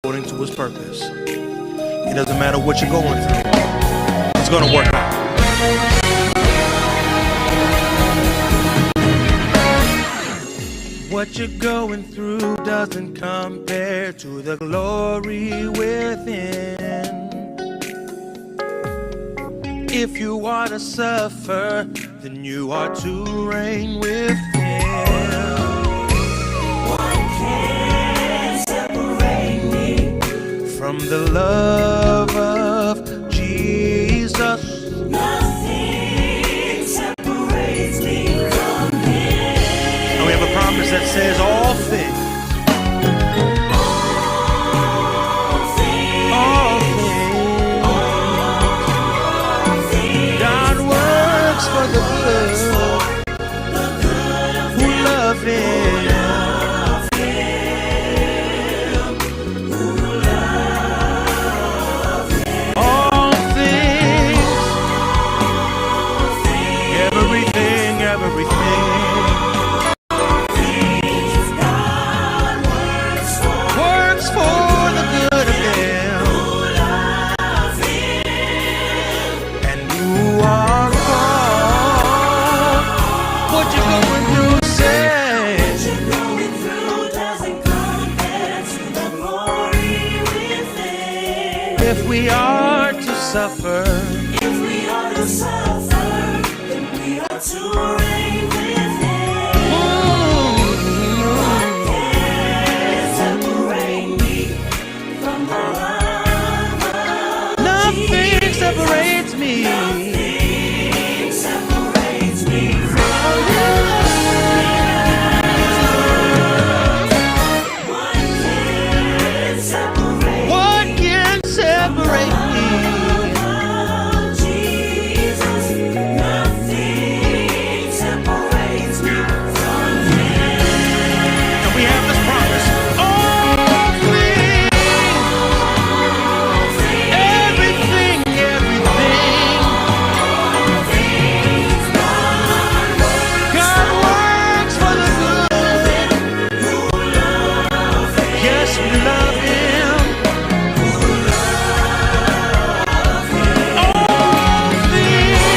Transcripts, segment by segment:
according to his purpose. It doesn't matter what you're going through. It's going to work out. What you're going through doesn't compare to the glory within. If you are to suffer, then you are to reign with him. What can separate me from the love of Jesus? Nothing separates me from him. And we have a promise that says all things. For the good who love him, all things, everything, God works for the good of them, and you are what you're going through, say. What you're going through doesn't compare to the glory within. If we are to suffer, then we are to reign with him. What can separate me from the love of Nothing Jesus? Separates me. Nothing separates me from What can separate me? Jesus, nothing separates me from him. And we have this promise. All things, everything, God works for the good. Yes, we love him. All things,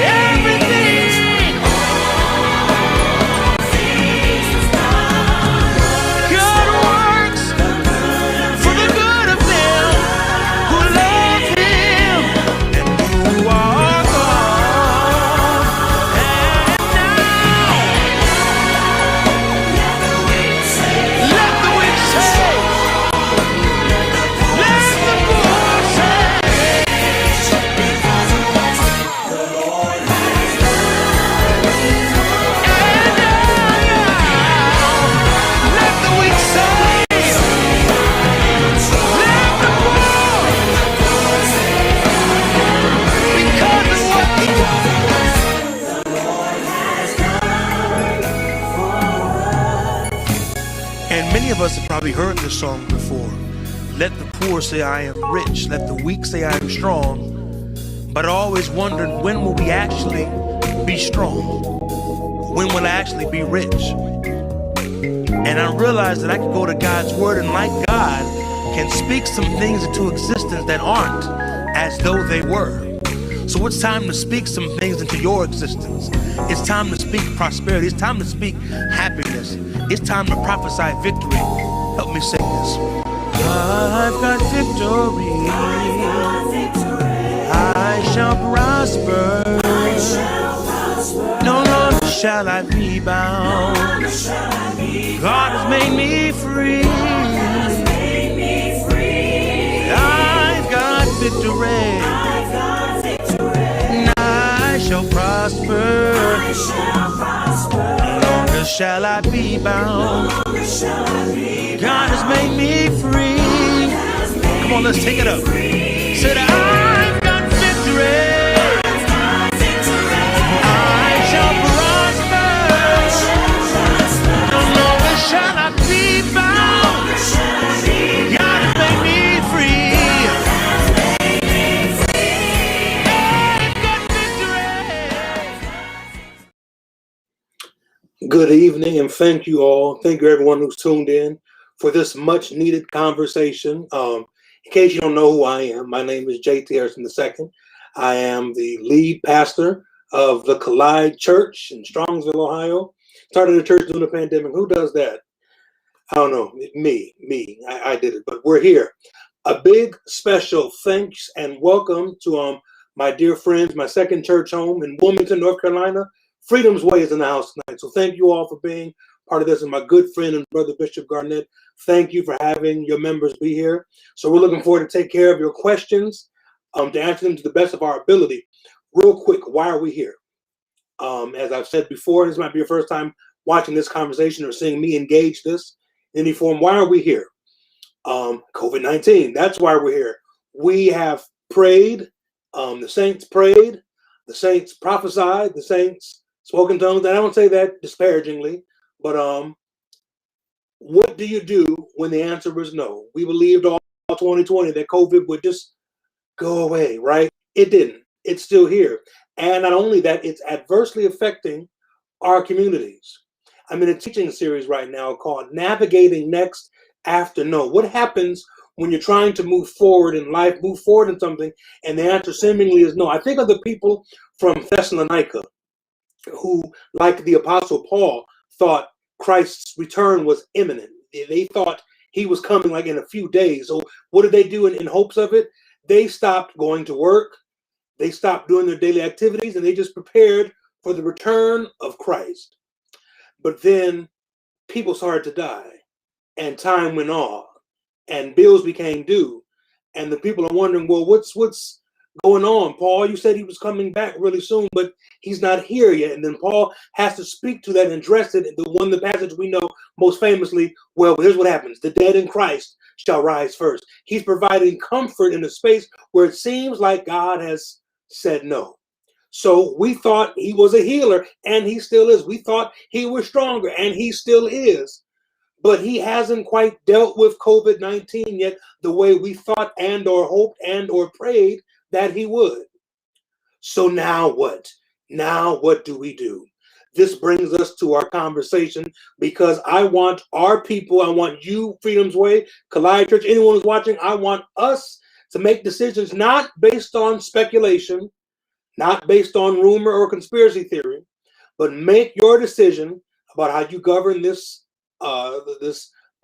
everything, God works for the good of them who love him. And you are God. And now, let the weak say, let the poor say, and now, let the weak say, let the poor, because of what he And many of us have probably heard this song before. Let the poor say I am rich. Let the weak say I am strong. But I always wondered, when will we actually be strong? When will I actually be rich? And I realized that I could go to God's word, and like God can speak some things into existence that aren't as though they were. So it's time to speak some things into your existence. It's time to speak prosperity. It's time to speak happiness. It's time to prophesy victory. Help me sing this. I've got victory. I shall prosper. No longer shall I be bound. God has made me free. I've got victory. I shall prosper. No longer shall I be bound. God has made me free. Come on, let's take it up. Said I've got victory. I shall prosper. No longer shall I be bound. God has made me free. I've got victory. Good evening, and thank you all. Thank you everyone who's tuned in for this much needed conversation. In case you don't know who I am, my name is JT Harrison II. I am the lead pastor of the Collide Church in Strongsville, Ohio. Started a church during the pandemic. Who does that? I don't know. Me. I did it, but we're here. A big special thanks and welcome to my dear friends, my second church home in Wilmington, North Carolina. Freedom's Way is in the house tonight. So thank you all for being part of this. And my good friend and brother, Bishop Garnett, thank you for having your members be here. So we're looking forward to take care of your questions, to answer them to the best of our ability. Real quick, why are we here? As I've said before, this might be your first time watching this conversation or seeing me engage this in any form. Why are we here? COVID-19, that's why we're here. We have prayed, the saints prayed, the saints prophesied, the saints spoke in tongues. And I don't say that disparagingly, but what do you do when the answer is no? We believed all 2020 that COVID would just go away, right? It didn't. It's still here. And not only that, it's adversely affecting our communities. I'm in a teaching series right now called Navigating Next After No. What happens when you're trying to move forward in life, move forward in something, and the answer seemingly is no? I think of the people from Thessalonica who, like the Apostle Paul, thought Christ's return was imminent. They thought he was coming like in a few days. So what did they do in hopes of it? They stopped going to work. They stopped doing their daily activities, and they just prepared for the return of Christ. But then people started to die, and time went on, and bills became due, and the people are wondering, well, what's going on? Paul, you said he was coming back really soon, but he's not here yet. And then Paul has to speak to that and address it. The passage we know most famously, well, here's what happens. The dead in Christ shall rise first. He's providing comfort in a space where it seems like God has said no. So we thought he was a healer, and he still is. We thought he was stronger, and he still is. But he hasn't quite dealt with COVID-19 yet the way we thought and or hoped and or prayed that he would. So now what? Now what do we do? This brings us to our conversation, because I want our people, I want you, Freedom's Way, Collide Church, anyone who's watching, I want us to make decisions not based on speculation, not based on rumor or conspiracy theory, but make your decision about how you govern this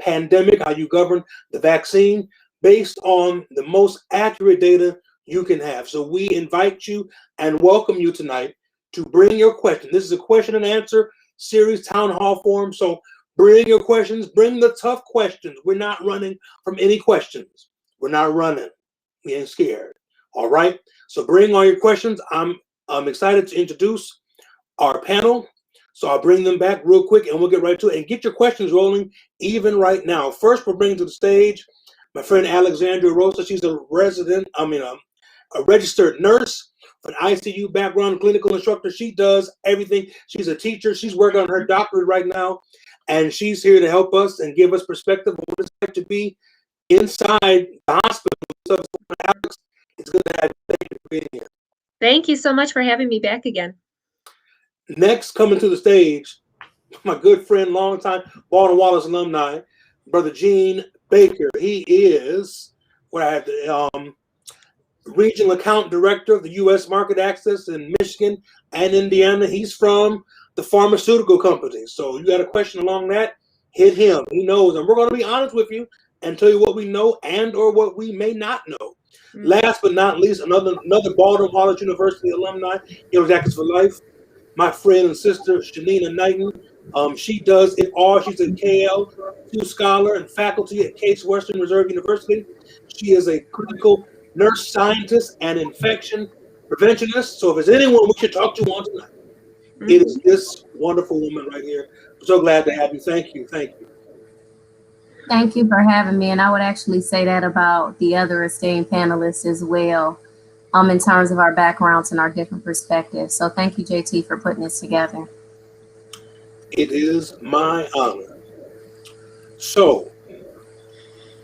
pandemic, how you govern the vaccine, based on the most accurate data you can have. So we invite you and welcome you tonight to bring your question. This is a question and answer series, town hall forum. So bring your questions, bring the tough questions. We're not running from any questions. We're not running. We ain't scared. All right. So bring all your questions. I'm excited to introduce our panel. So I'll bring them back real quick and we'll get right to it and get your questions rolling even right now. First, we're bringing to the stage my friend Alexandria Rosa. She's a registered nurse, an ICU background, clinical instructor. She does everything. She's a teacher. She's working on her doctorate right now, and she's here to help us and give us perspective on what it's like to be inside the hospital. So, Alex, it's good to have you. Thank you for being here. Thank you so much for having me back again. Next, coming to the stage, my good friend, longtime Baldwin Wallace alumni, Brother Gene Baker. He is Regional Account Director of the U.S. Market Access in Michigan and Indiana. He's from the pharmaceutical company. So you got a question along that, hit him. He knows. And we're going to be honest with you and tell you what we know and or what we may not know. Mm-hmm. Last but not least, another Baldwin Wallace University alumni, Yellow Jackets for Life, my friend and sister, Shanina Knighton. She does it all. She's a KL2 scholar and faculty at Case Western Reserve University. She is a clinical nurse scientist and infection preventionist. So if there's anyone we should talk to on tonight, it is this wonderful woman right here. I'm so glad to have you. Thank you. Thank you. Thank you for having me. And I would actually say that about the other esteemed panelists as well, in terms of our backgrounds and our different perspectives. So thank you, JT, for putting this together. It is my honor. So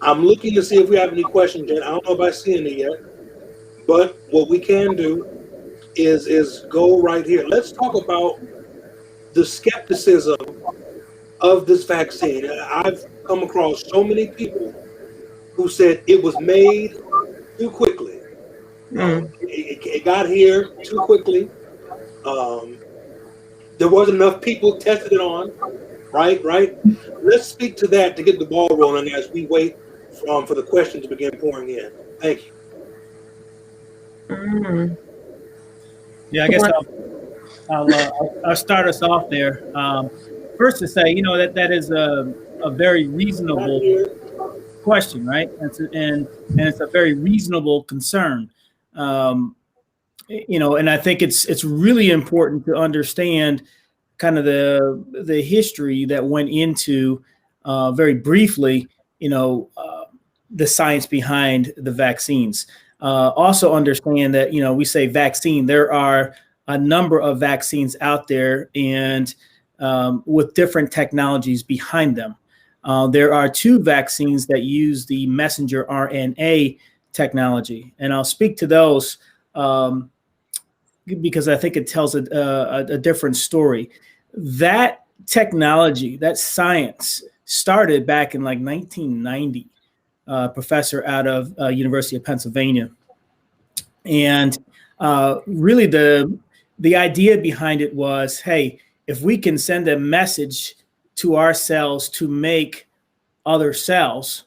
I'm looking to see if we have any questions yet. I don't know if I've seen any yet, but what we can do is go right here. Let's talk about the skepticism of this vaccine. I've come across so many people who said it was made too quickly. It got here too quickly. There wasn't enough people tested it on. Right. Let's speak to that to get the ball rolling as we wait for the questions to begin pouring in. Thank you. Yeah, I guess I'll start us off there. First to say, that is a very reasonable question, right? And it's a very reasonable concern. And I think it's really important to understand kind of the history that went into very briefly, the science behind the vaccines. Also understand that, we say vaccine, there are a number of vaccines out there and with different technologies behind them. There are 2 vaccines that use the messenger RNA technology, and I'll speak to those because I think it tells a different story. That technology, that science started back in like 1990, professor out of University of Pennsylvania. And really the idea behind it was, hey, if we can send a message to our cells to make other cells,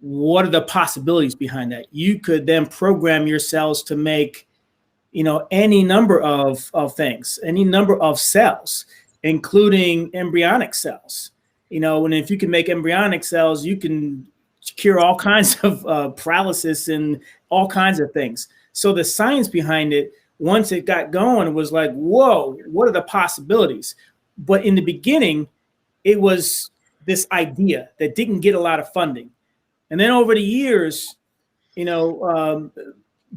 what are the possibilities behind that? You could then program your cells to make, any number of things, any number of cells, including embryonic cells. And if you can make embryonic cells, you can cure all kinds of paralysis and all kinds of things. So the science behind it, once it got going, was like, whoa, what are the possibilities? But in the beginning, it was this idea that didn't get a lot of funding. And then over the years,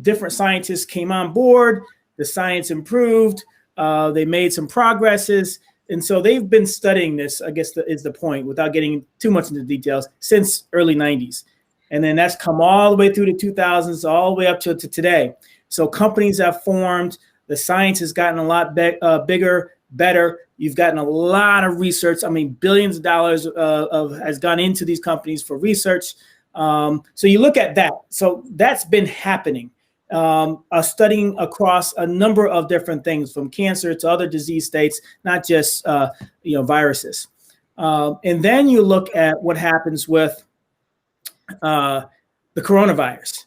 different scientists came on board, the science improved, they made some progresses. And so they've been studying this, I guess is the point, without getting too much into details, since early 90s. And then that's come all the way through the 2000s, all the way up to today. So companies have formed, the science has gotten a lot bigger, better. You've gotten a lot of research. I mean, billions of dollars has gone into these companies for research. So you look at that. So that's been happening. Studying across a number of different things, from cancer to other disease states, not just viruses. And then you look at what happens with the coronavirus.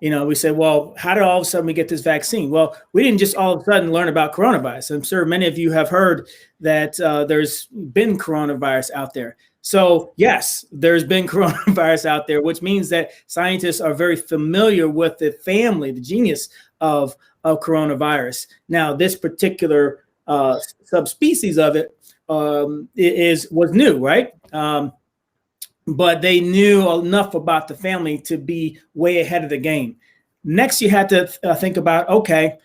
We say, well, how did all of a sudden we get this vaccine? Well, we didn't just all of a sudden learn about coronavirus. I'm sure many of you have heard that there's been coronavirus out there. So yes, there's been coronavirus out there, which means that scientists are very familiar with the family, the genus of coronavirus. Now, this particular subspecies of it was new, right? But they knew enough about the family to be way ahead of the game. Next, you had to think about, okay,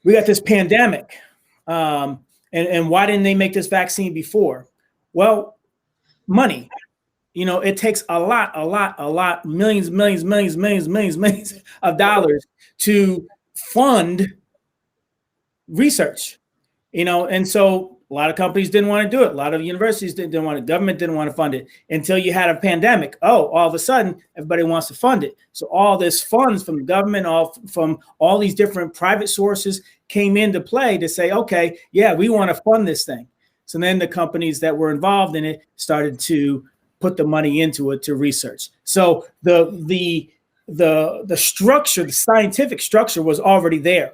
we got this pandemic, and why didn't they make this vaccine before? Well, money. It takes a lot, millions of dollars to fund research, and so a lot of companies didn't want to do it. A lot of universities didn't want it. Government didn't want to fund it until you had a pandemic. Oh, all of a sudden, everybody wants to fund it. So all this funds from the government, from all these different private sources came into play to say, okay, yeah, we want to fund this thing. So then the companies that were involved in it started to put the money into it to research. So the structure, the scientific structure was already there,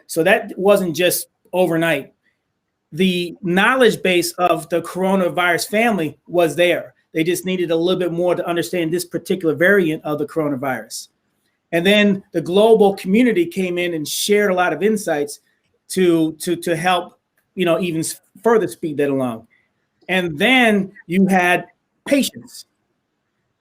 so that wasn't just overnight. The knowledge base of the coronavirus family was there. They just needed a little bit more to understand this particular variant of the coronavirus. And then the global community came in and shared a lot of insights to help, even further speed that along. And then you had patients,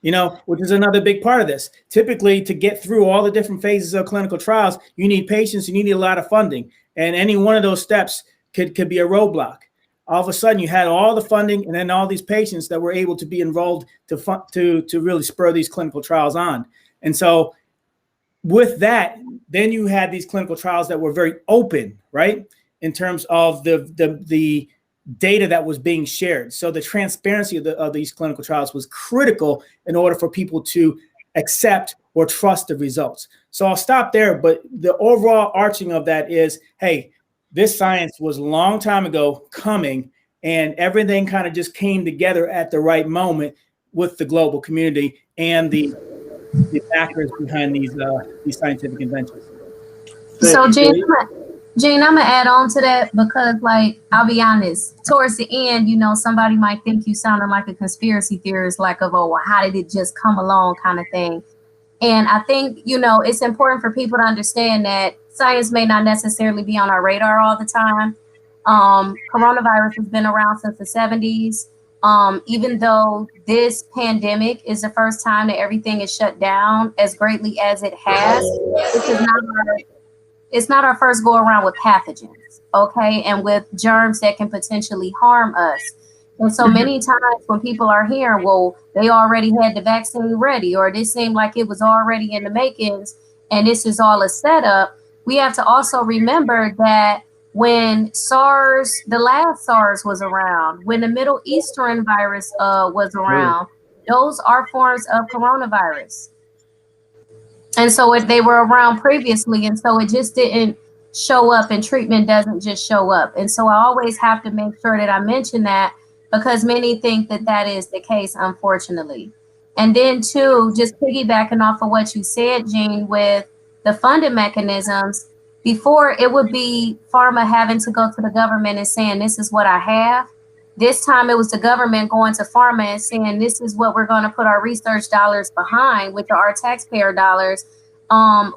which is another big part of this. Typically, to get through all the different phases of clinical trials, you need patients, you need a lot of funding. And any one of those steps could be a roadblock. All of a sudden, you had all the funding and then all these patients that were able to be enrolled to really spur these clinical trials on. And so with that, then you had these clinical trials that were very open, right? In terms of the data that was being shared. So the transparency of these clinical trials was critical in order for people to accept or trust the results. So I'll stop there, but the overall arching of that is, hey, this science was a long time ago coming, and everything kind of just came together at the right moment with the global community and the factors behind these scientific inventions. So Gene, I'm gonna add on to that because, like, I'll be honest, towards the end, you know, somebody might think you sounding like a conspiracy theorist, like, of, oh, well, how did it just come along kind of thing. And I think, you know, it's important for people to understand that science may not necessarily be on our radar all the time. Coronavirus has been around since the 70s. Even though this pandemic is the first time that everything is shut down as greatly as it has, it's not our first go around with pathogens, okay, and with germs that can potentially harm us. And so many times when people are hearing, well, they already had the vaccine ready, or this seemed like it was already in the makings, and this is all a setup, we have to also remember that when the last SARS was around, when the Middle Eastern virus was around, those are forms of coronavirus. And so they were around previously, and so it just didn't show up, and treatment doesn't just show up. And so I always have to make sure that I mention that, because many think that that is the case, unfortunately. And then too, just piggybacking off of what you said, Gene, with the funding mechanisms, before it would be pharma having to go to the government and saying, this is what I have. This time it was the government going to pharma and saying, this is what we're going to put our research dollars behind, which are our taxpayer dollars.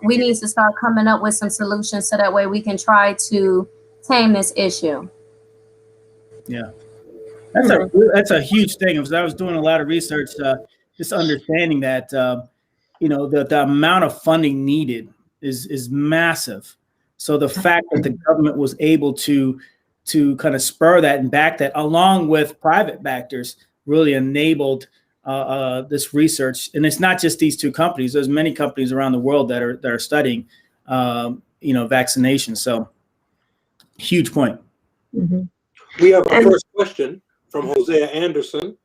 We need to start coming up with some solutions so that way we can try to tame this issue. Yeah, that's a huge thing. Because I was doing a lot of research, just understanding that, you know, the amount of funding needed is massive. So the fact that the government was able to kind of spur that and back that, along with private backers, really enabled this research. And it's not just these two companies. There's many companies around the world that are studying, you know, vaccination. So huge point. Mm-hmm. We have our first question from Hosea Anderson.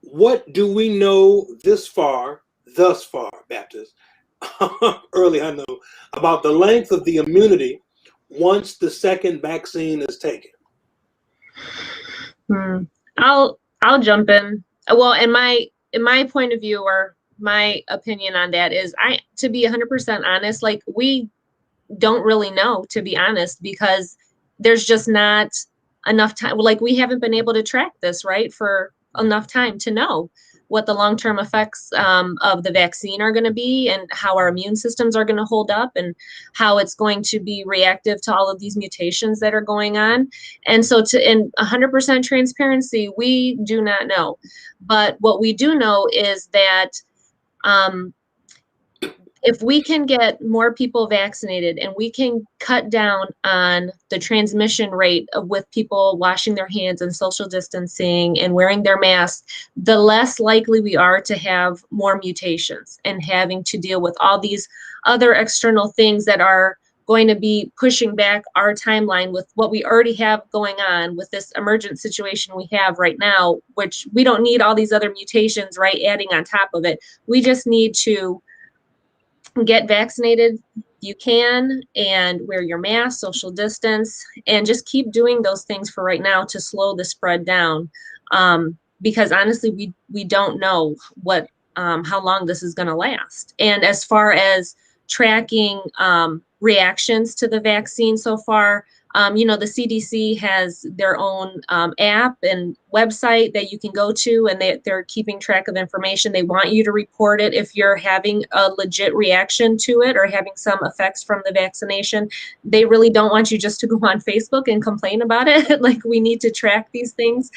What do we know thus far, Baptist, early I know, about the length of the immunity once the second vaccine is taken? I'll jump in. Well, in my point of view, or my opinion on that is, to be 100% honest, like, we don't really know, to be honest, because there's just not enough time. Like, we haven't been able to track this, right, for enough time to know what the long-term effects of the vaccine are going to be, and how our immune systems are going to hold up, and how it's going to be reactive to all of these mutations that are going on. And so, in 100% transparency, we do not know. But what we do know is that if we can get more people vaccinated, and we can cut down on the transmission rate with people washing their hands and social distancing and wearing their masks, the less likely we are to have more mutations and having to deal with all these other external things that are going to be pushing back our timeline with what we already have going on with this emergent situation we have right now, which we don't need all these other mutations, right, adding on top of it. We just need to get vaccinated, you can, and wear your mask, social distance, and just keep doing those things for right now to slow the spread down. Because honestly, we don't know what how long this is going to last. And as far as tracking reactions to the vaccine so far, you know, the CDC has their own app and website that you can go to, and they're keeping track of information. They want you to report it if you're having a legit reaction to it or having some effects from the vaccination. They really don't want you just to go on Facebook and complain about it. Like, we need to track these things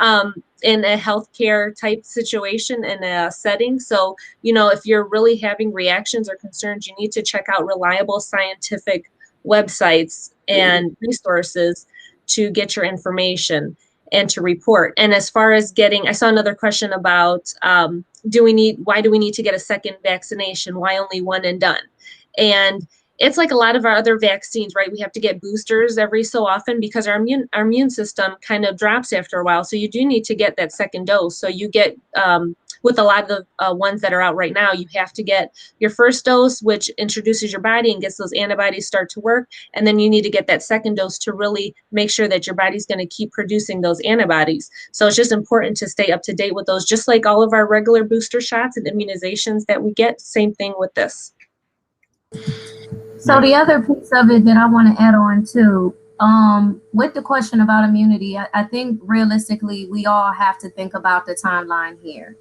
in a healthcare type situation, in a setting. So, you know, if you're really having reactions or concerns, you need to check out reliable scientific websites and resources to get your information and to report. And as far as I saw another question about why do we need to get a second vaccination? Why only one and done? And it's like a lot of our other vaccines, right? We have to get boosters every so often because our immune system kind of drops after a while. So you do need to get that second dose. So you get, with a lot of the ones that are out right now, you have to get your first dose, which introduces your body and gets those antibodies start to work. And then you need to get that second dose to really make sure that your body's going to keep producing those antibodies. So it's just important to stay up to date with those, just like all of our regular booster shots and immunizations that we get. Same thing with this. So the other piece of it that I want to add on to, with the question about immunity, I think realistically, we all have to think about the timeline here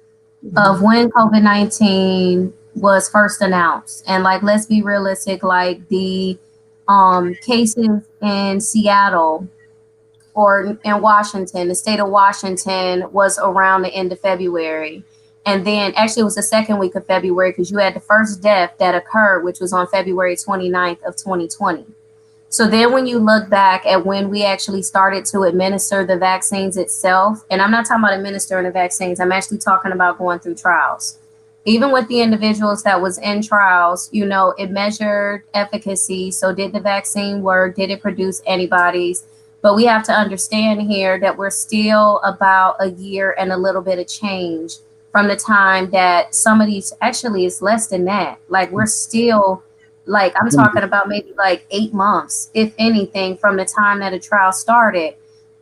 of when COVID-19 was first announced. And like, let's be realistic, like the cases in Seattle or in Washington, the state of Washington, was around the end of February. And then actually it was the second week of February, because you had the first death that occurred, which was on February 29th of 2020. So then when you look back at when we actually started to administer the vaccines itself, and I'm not talking about administering the vaccines, I'm actually talking about going through trials. Even with the individuals that was in trials, you know, it measured efficacy. So did the vaccine work? Did it produce antibodies? But we have to understand here that we're still about a year and a little bit of change from the time that some of these, actually it's less than that. Like we're still, like I'm talking about maybe like 8 months, if anything, from the time that a trial started.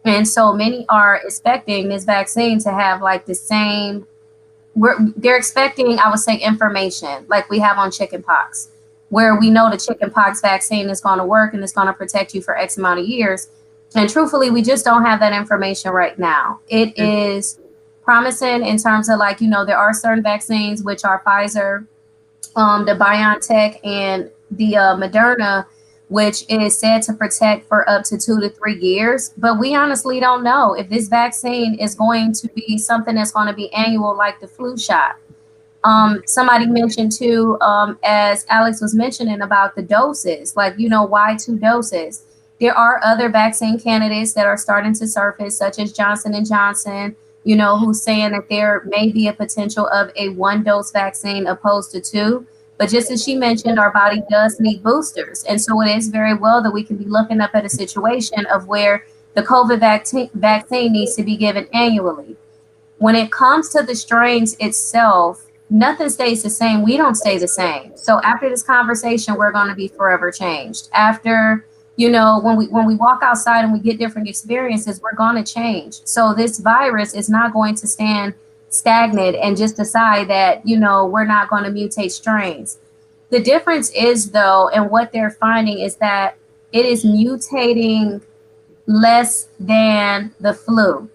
And so many are expecting this vaccine to have like the same, they're expecting, I would say, information like we have on chickenpox, where we know the chickenpox vaccine is going to work and it's going to protect you for X amount of years. And truthfully, we just don't have that information right now. It is promising in terms of like, you know, there are certain vaccines, which are Pfizer, the BioNTech, and the Moderna, which is said to protect for up to 2 to 3 years. But we honestly don't know if this vaccine is going to be something that's going to be annual, like the flu shot. Somebody mentioned too, as Alex was mentioning about the doses, like, you know, why 2 doses? There are other vaccine candidates that are starting to surface, such as Johnson & Johnson, you know, who's saying that there may be a potential of a 1-dose vaccine opposed to 2. But just as she mentioned, our body does need boosters. And so it is very well that we can be looking up at a situation of where the COVID vaccine needs to be given annually. When it comes to the strains itself, nothing stays the same. We don't stay the same. So after this conversation, we're going to be forever changed. After, you know, when we walk outside and we get different experiences, we're going to change. So this virus is not going to stand stagnant and just decide that, you know, we're not going to mutate strains. The difference is, though, and what they're finding is that it is mutating less than the flu.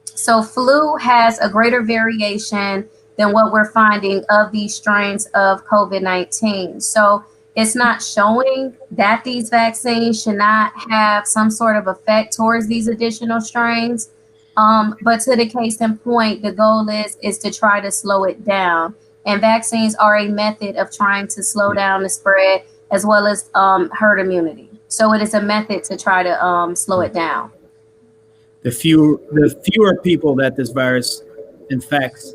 So flu has a greater variation than what we're finding of these strains of COVID-19. So it's not showing that these vaccines should not have some sort of effect towards these additional strains. But to the case in point, the goal is to try to slow it down. And vaccines are a method of trying to slow down the spread as well as herd immunity. So it is a method to try to slow it down. The fewer people that this virus infects,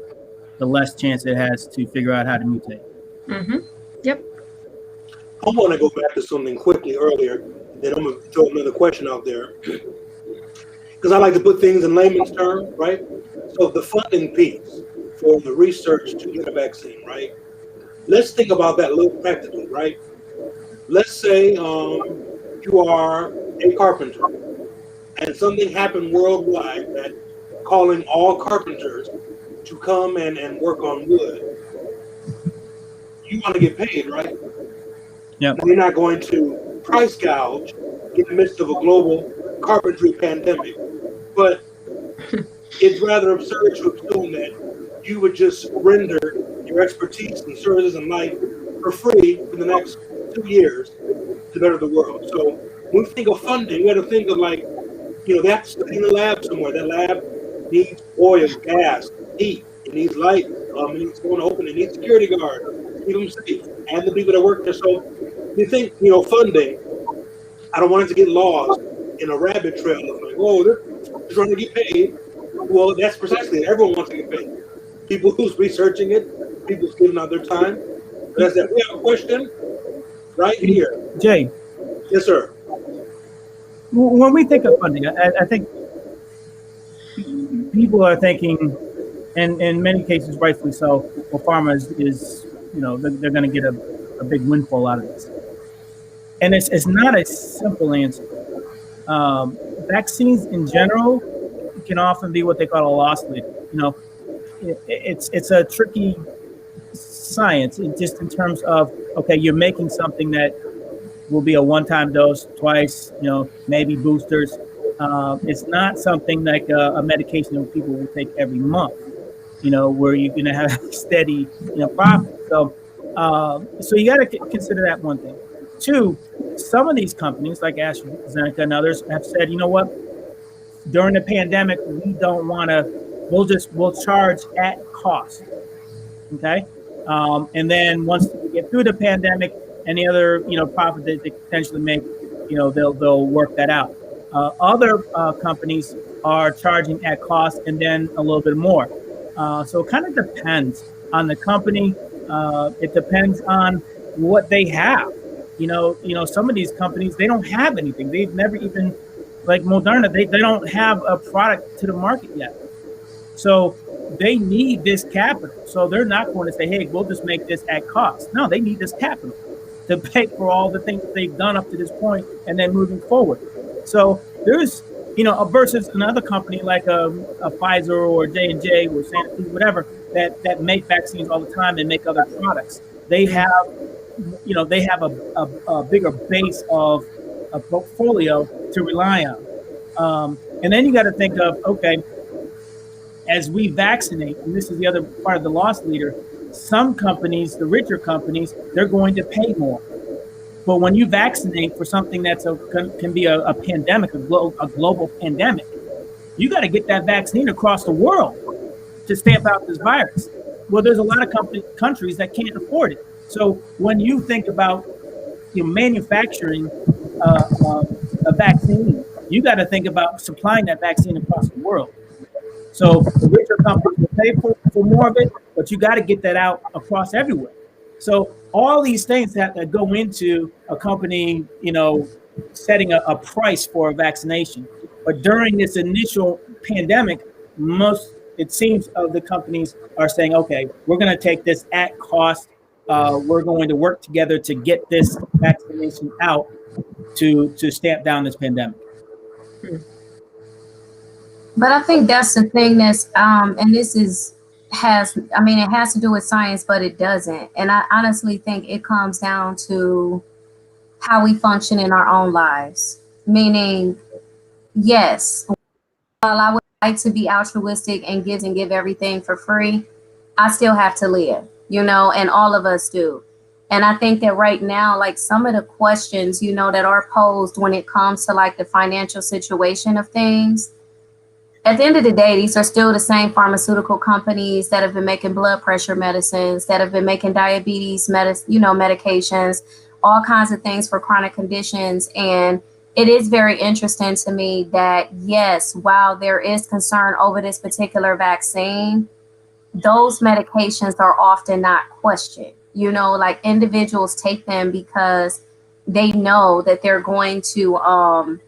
the less chance it has to figure out how to mutate. Mm-hmm. Yep. I want to go back to something quickly earlier, then I'm going to throw another question out there. Because I like to put things in layman's terms, right? So the funding piece for the research to get a vaccine, right? Let's think about that a little practically, right? Let's say you are a carpenter and something happened worldwide that calling all carpenters to come and work on wood. You want to get paid, right? Yeah. You're not going to price gouge in the midst of a global carpentry pandemic. But it's rather absurd to assume that you would just render your expertise and services in life for free for the next 2 years to better the world. So when we think of funding, we got to think of like, you know, that's in the lab somewhere. That lab needs oil, gas, heat. It needs light. It needs someone to open. It needs security guards. Keep them safe. And the people that work there. So you think, you know, funding, I don't want it to get lost in a rabbit trail of like, oh, they're trying to get paid. Well, that's precisely it. Everyone wants to get paid. People who's researching it, people who's giving out their time. But that's that. We have a question right here. Jay, Yes, sir. when we think of funding, I think people are thinking, and in many cases, rightfully so, well, pharma is they're going to get a big windfall out of this. And it's not a simple answer. Vaccines in general can often be what they call a loss leader. It's a tricky science, just in terms of, okay, you're making something that will be a one-time dose, twice, maybe boosters. It's not something like a medication that people will take every month, where you're going to have steady, profit. So you got to consider that one thing. Two, some of these companies like AstraZeneca and others have said, you know what, during the pandemic, we don't want to, we'll charge at cost. Okay. And then once we get through the pandemic, any other, profit that they potentially make, they'll work that out. Other companies are charging at cost and then a little bit more. So it kind of depends on the company. It depends on what they have. Some of these companies, they don't have anything. They've never even, like Moderna, they don't have a product to the market yet. So they need this capital. So they're not going to say, hey, we'll just make this at cost. No, they need this capital to pay for all the things that they've done up to this point and then moving forward. So there's, versus another company like a Pfizer or J&J or Sanofi, whatever, that make vaccines all the time and make other products. They have, a bigger base of a portfolio to rely on. And then you got to think of, okay, as we vaccinate, and this is the other part of the loss leader, some companies, the richer companies, they're going to pay more. But when you vaccinate for something that's can be a pandemic, a global pandemic, you got to get that vaccine across the world to stamp out this virus. Well, there's a lot of countries that can't afford it. So when you think about manufacturing a vaccine, you got to think about supplying that vaccine across the world. So the richer companies will pay for more of it, but you got to get that out across everywhere. So all these things that go into a company, setting a price for a vaccination. But during this initial pandemic, it seems of the companies are saying, okay, we're going to take this at cost. We're going to work together to get this vaccination out to stamp down this pandemic. But I think that's the thing that's, and this it has to do with science, but it doesn't. And I honestly think it comes down to how we function in our own lives. Meaning, yes, while I would like to be altruistic and give everything for free, I still have to live, and all of us do. And I think that right now, like some of the questions, that are posed when it comes to like the financial situation of things, at the end of the day, these are still the same pharmaceutical companies that have been making blood pressure medicines, that have been making diabetes medications, all kinds of things for chronic conditions. And it is very interesting to me that, yes, while there is concern over this particular vaccine, those medications are often not questioned. Like individuals take them because they know that they're going to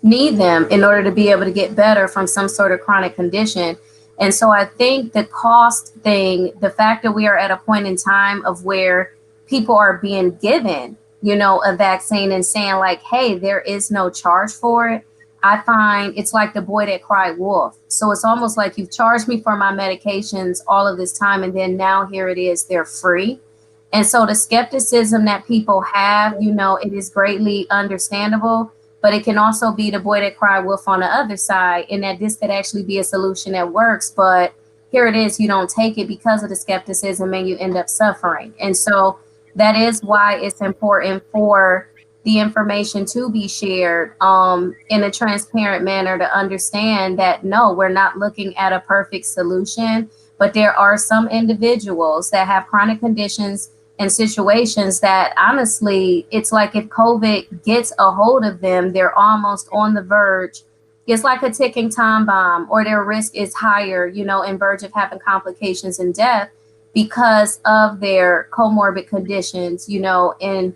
need them in order to be able to get better from some sort of chronic condition. And so I think the cost thing, the fact that we are at a point in time of where people are being given, a vaccine and saying like, hey, there is no charge for it. I find it's like the boy that cried wolf. So it's almost like you've charged me for my medications all of this time. And then now here it is, they're free. And so the skepticism that people have, it is greatly understandable. But it can also be the boy that cried wolf on the other side, and that this could actually be a solution that works. But here it is, you don't take it because of the skepticism and you end up suffering. And so that is why it's important for the information to be shared in a transparent manner, to understand that, no, we're not looking at a perfect solution, but there are some individuals that have chronic conditions and situations that honestly, it's like if COVID gets a hold of them, they're almost on the verge. It's like a ticking time bomb, or their risk is higher, in verge of having complications and death because of their comorbid conditions, and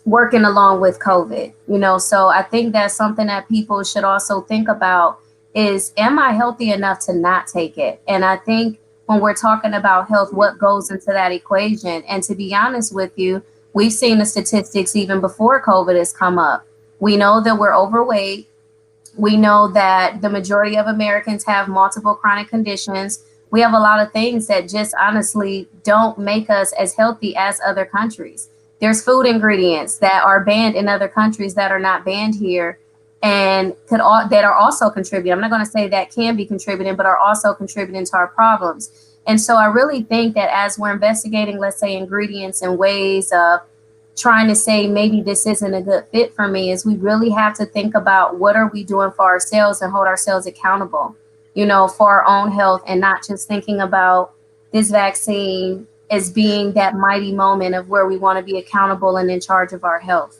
working along with COVID, you know. So I think that's something that people should also think about is, am I healthy enough to not take it? And I think when we're talking about health, what goes into that equation? And to be honest with you, we've seen the statistics even before COVID has come up. We know that we're overweight. We know that the majority of Americans have multiple chronic conditions. We have a lot of things that just honestly don't make us as healthy as other countries. There's food ingredients that are banned in other countries that are not banned here, and that are also contributing. I'm not going to say that can be contributing, but are also contributing to our problems. And so I really think that as we're investigating, let's say, ingredients and ways of trying to say maybe this isn't a good fit for me, is we really have to think about what are we doing for ourselves and hold ourselves accountable, you know, for our own health, and not just thinking about this vaccine as being that mighty moment of where we want to be accountable and in charge of our health.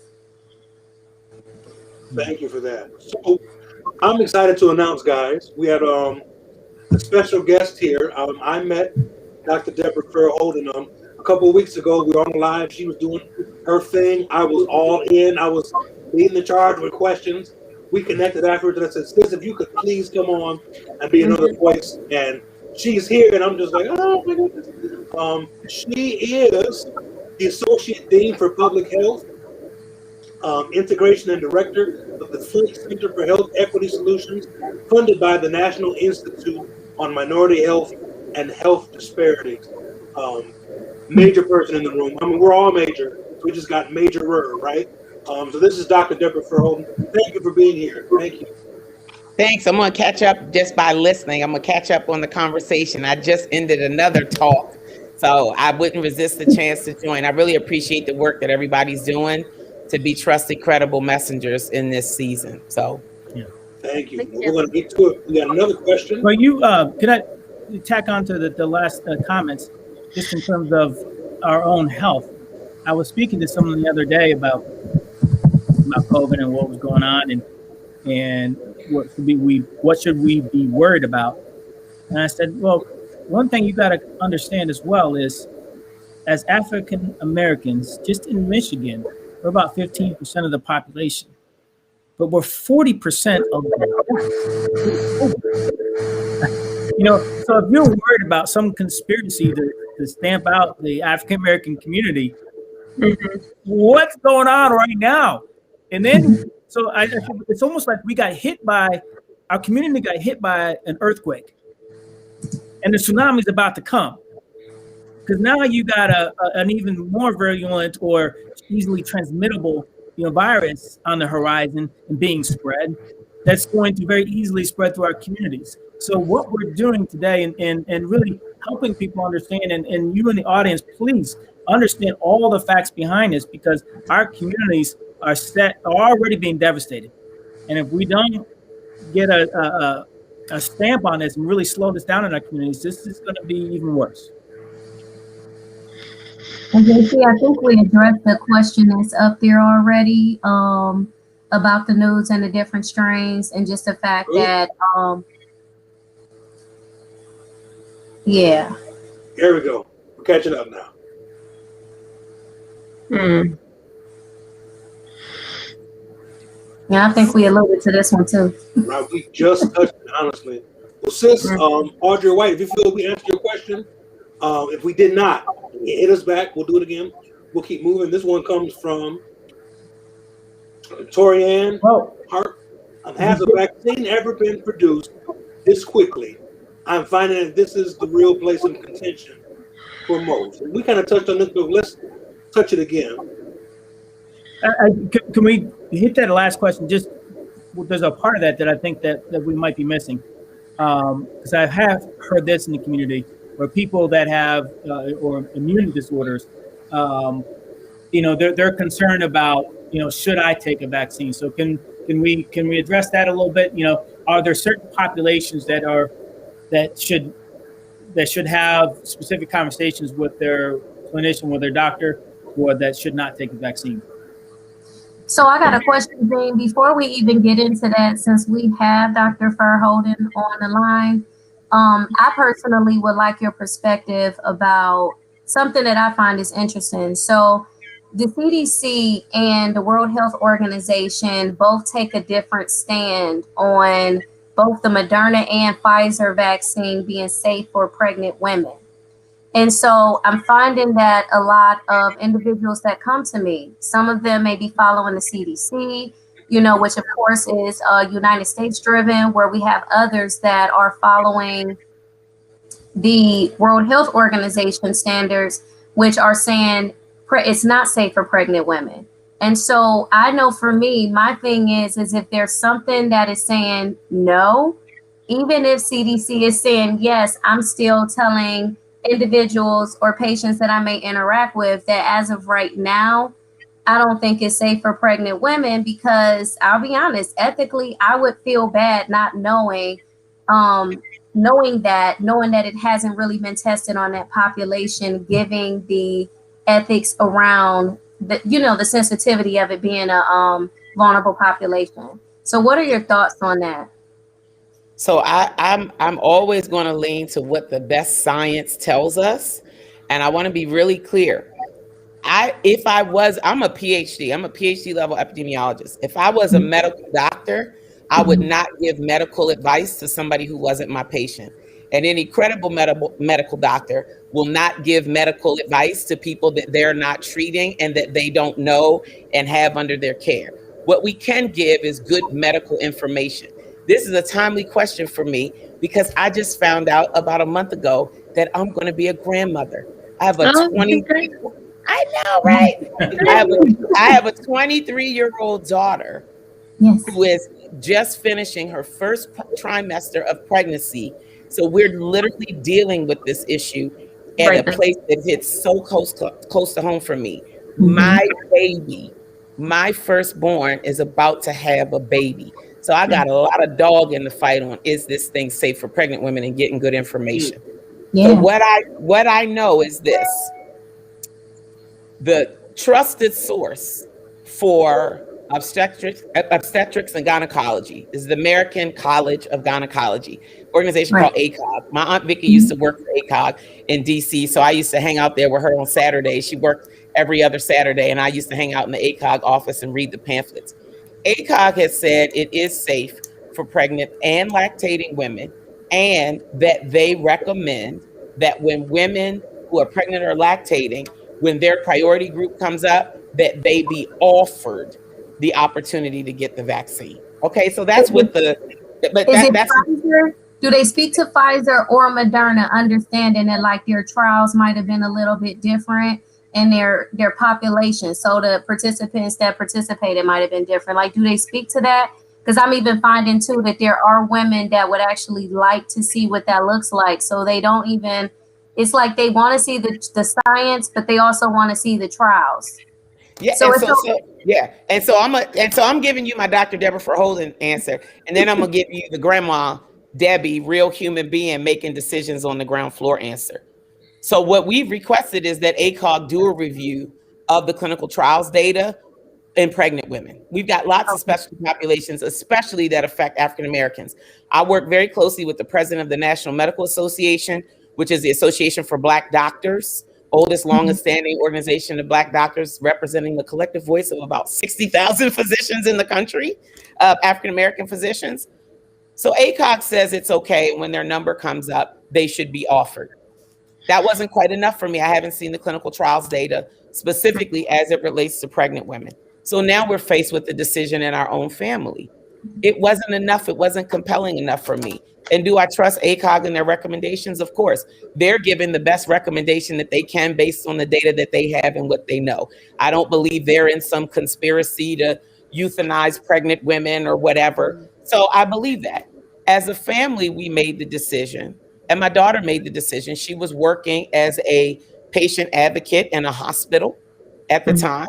Thank you for that. So I'm excited to announce, guys, we had a special guest here. I met Dr. Deborah Farrell-Holden a couple of weeks ago. We were on the live. She was doing her thing. I was all in. I was leading the charge with questions. We connected afterwards, and I said, "Sis, if you could please come on and be another voice." And she's here, and I'm just like, oh my goodness. She is the Associate Dean for Public Health, Integration and Director of the Flint Center for Health Equity Solutions, funded by the National Institute on Minority Health and Health Disparities. Major person in the room. I mean, we're all major. We just got majorer, right? So this is Dr. Deborah Farrell-Holden. Thank you for being here. Thank you. Thanks. I'm going to catch up just by listening. I'm going to catch up on the conversation. I just ended another talk, so I wouldn't resist the chance to join. I really appreciate the work that everybody's doing to be trusted, credible messengers in this season. So, Yeah. Thank you. We're going to get to it. We got another question. Well, you could I tack on to the last comments, just in terms of our own health. I was speaking to someone the other day about COVID and what was going on, and what should we be worried about? And I said, well, one thing you got to understand as well is, as African Americans, just in Michigan, we're about 15% of the population, but we're 40% of the you know. So if you're worried about some conspiracy to stamp out the African American community, what's going on right now? And then, so it's almost like our community got hit by an earthquake, and the tsunami is about to come. Because now you got an even more virulent or easily transmittable, virus on the horizon and being spread. That's going to very easily spread through our communities. So what we're doing today and really helping people understand, and you in the audience, please understand all the facts behind this, because our communities are already being devastated. And if we don't get a stamp on this and really slow this down in our communities, this is going to be even worse. And JC, I think we addressed the question that's up there already, about the news and the different strains, and just the fact that, yeah. Here we go. We're catching up now. Yeah, I think we alluded to this one too. Right, we just touched it, honestly. Well, sis, Audrey White, if you feel we answered your question, if we did not, hit us back. We'll do it again. We'll keep moving. This one comes from Torianne Hart. Has a vaccine ever been produced this quickly? I'm finding that this is the real place of contention for most. We kind of touched on this, but let's touch it again. Can we hit that last question? Just, there's a part of that I think that we might be missing. Because I have heard this in the community, where people that have or immune disorders, they're concerned about, should I take a vaccine? So can we address that a little bit? Are there certain populations that should have specific conversations with their clinician, with their doctor, or that should not take the vaccine? So I got a question, Jane, before we even get into that, since we have Dr. Farrell-Holden on the line. I personally would like your perspective about something that I find is interesting. So the CDC and the World Health Organization both take a different stand on both the Moderna and Pfizer vaccine being safe for pregnant women. And so I'm finding that a lot of individuals that come to me, some of them may be following the CDC, which of course is United States driven, where we have others that are following the World Health Organization standards, which are saying it's not safe for pregnant women. And so I know for me, my thing is if there's something that is saying no, even if CDC is saying yes, I'm still telling individuals or patients that I may interact with that as of right now, I don't think it's safe for pregnant women, because I'll be honest, ethically, I would feel bad not knowing that it hasn't really been tested on that population, giving the ethics around the sensitivity of it being a vulnerable population. So what are your thoughts on that? So I'm always going to lean to what the best science tells us, and I want to be really clear. I'm a PhD level epidemiologist. If I was a medical doctor, I would not give medical advice to somebody who wasn't my patient. And any credible medical doctor will not give medical advice to people that they're not treating and that they don't know and have under their care. What we can give is good medical information. This is a timely question for me because I just found out about a month ago that I'm going to be a grandmother. I have a I know, right? I have a 23-year-old daughter who is just finishing her first trimester of pregnancy. So we're literally dealing with this issue at a place that hits so close to home for me. My baby, my firstborn, is about to have a baby. So I got a lot of dog in the fight on, is this thing safe for pregnant women, and getting good information. So what I know is this. The trusted source for obstetrics and gynecology is the American College of Gynecology, organization called ACOG. My Aunt Vicky used to work for ACOG in DC, so I used to hang out there with her on Saturdays. She worked every other Saturday, and I used to hang out in the ACOG office and read the pamphlets. ACOG has said it is safe for pregnant and lactating women, and that they recommend that when women who are pregnant or lactating, when their priority group comes up, that they be offered the opportunity to get the vaccine. Okay, so that's what Pfizer? Do they speak to Pfizer or Moderna, understanding that like their trials might have been a little bit different and their population? So the participants that participated might have been different. Like, do they speak to that? Because I'm even finding too that there are women that would actually like to see what that looks like. So they don't even. It's like they want to see the science, but they also want to see the trials. Yeah. And so I'm giving you my Dr. Deborah Verholden answer, and then I'm gonna give you the Grandma Debbie, real human being making decisions on the ground floor answer. So what we've requested is that ACOG do a review of the clinical trials data in pregnant women. We've got lots of specialty populations, especially that affect African Americans. I work very closely with the president of the National Medical Association, which is the Association for Black Doctors, oldest, longest standing organization of Black doctors, representing the collective voice of about 60,000 physicians in the country, African-American physicians. So ACOG says it's okay when their number comes up, they should be offered. That wasn't quite enough for me. I haven't seen the clinical trials data specifically as it relates to pregnant women. So now we're faced with the decision in our own family. It wasn't enough. It wasn't compelling enough for me. And do I trust ACOG and their recommendations? Of course. They're giving the best recommendation that they can based on the data that they have and what they know. I don't believe they're in some conspiracy to euthanize pregnant women or whatever. So I believe that. As a family, we made the decision, and my daughter made the decision. She was working as a patient advocate in a hospital at the time.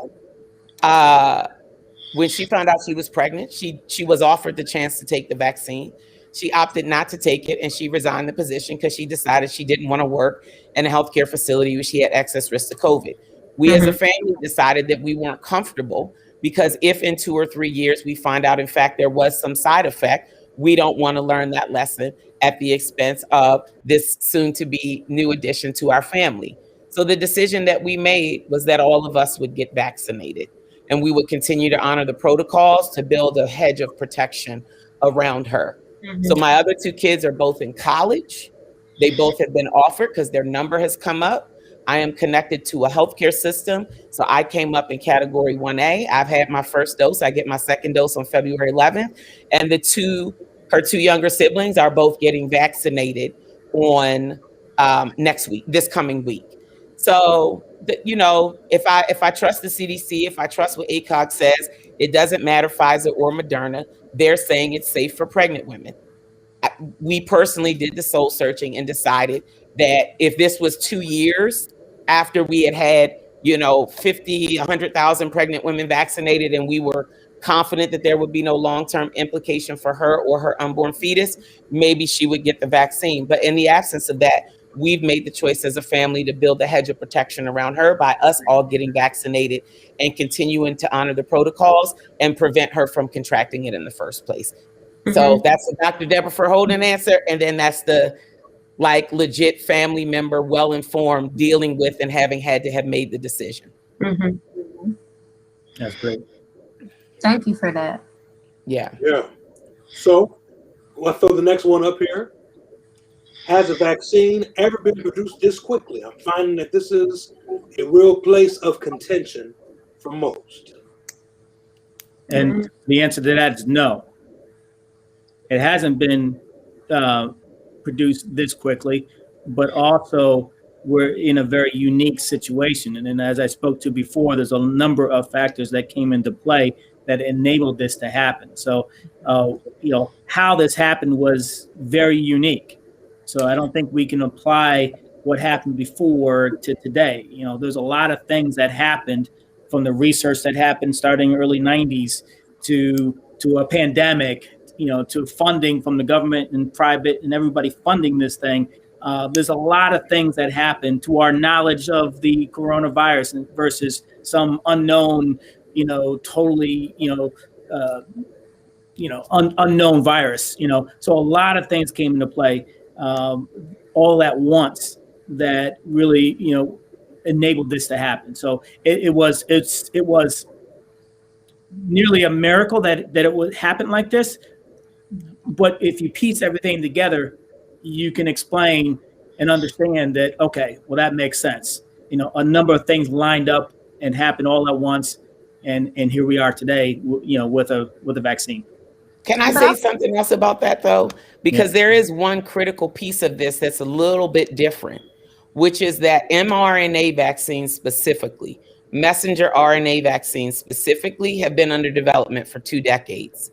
When she found out she was pregnant, she was offered the chance to take the vaccine. She opted not to take it, and she resigned the position because she decided she didn't want to work in a healthcare facility where she had excess risk to COVID. We as a family decided that we weren't comfortable because if in 2 or 3 years we find out, in fact, there was some side effect, we don't want to learn that lesson at the expense of this soon to be new addition to our family. So the decision that we made was that all of us would get vaccinated, and we would continue to honor the protocols to build a hedge of protection around her. So my other two kids are both in college. They both have been offered because their number has come up. I am connected to a healthcare system. So I came up in category 1A. I've had my first dose. I get my second dose on February 11th. And her two younger siblings are both getting vaccinated on next week, this coming week. So, if I trust the CDC, if I trust what ACOG says, it doesn't matter Pfizer or Moderna. They're saying it's safe for pregnant women. We personally did the soul searching and decided that if this was 2 years after we had 50, 100,000 pregnant women vaccinated, and we were confident that there would be no long-term implication for her or her unborn fetus, maybe she would get the vaccine. But in the absence of that, we've made the choice as a family to build a hedge of protection around her by us all getting vaccinated and continuing to honor the protocols and prevent her from contracting it in the first place. So that's the Dr. Deborah Verhoeven answer. And then that's the legit family member, well-informed, dealing with and having had to have made the decision. That's great. Thank you for that. Yeah. So let's throw the next one up here. Has a vaccine ever been produced this quickly? I'm finding that this is a real place of contention for most. And the answer to that is no. It hasn't been produced this quickly, but also we're in a very unique situation. And then, as I spoke to before, there's a number of factors that came into play that enabled this to happen. So, how this happened was very unique. So I don't think we can apply what happened before to today. There's a lot of things that happened from the research that happened starting early 90s to a pandemic, to funding from the government and private and everybody funding this thing. There's a lot of things that happened to our knowledge of the coronavirus versus some unknown, totally, unknown virus, So a lot of things came into play all at once that really, enabled this to happen. So it was nearly a miracle that it would happen like this. But if you piece everything together, you can explain and understand that, okay, well, that makes sense. A number of things lined up and happened all at once. And here we are today, with a vaccine. Can I say something else about that, though? Because there is one critical piece of this that's a little bit different, which is that mRNA vaccines specifically, messenger RNA vaccines specifically, have been under development for 2 decades.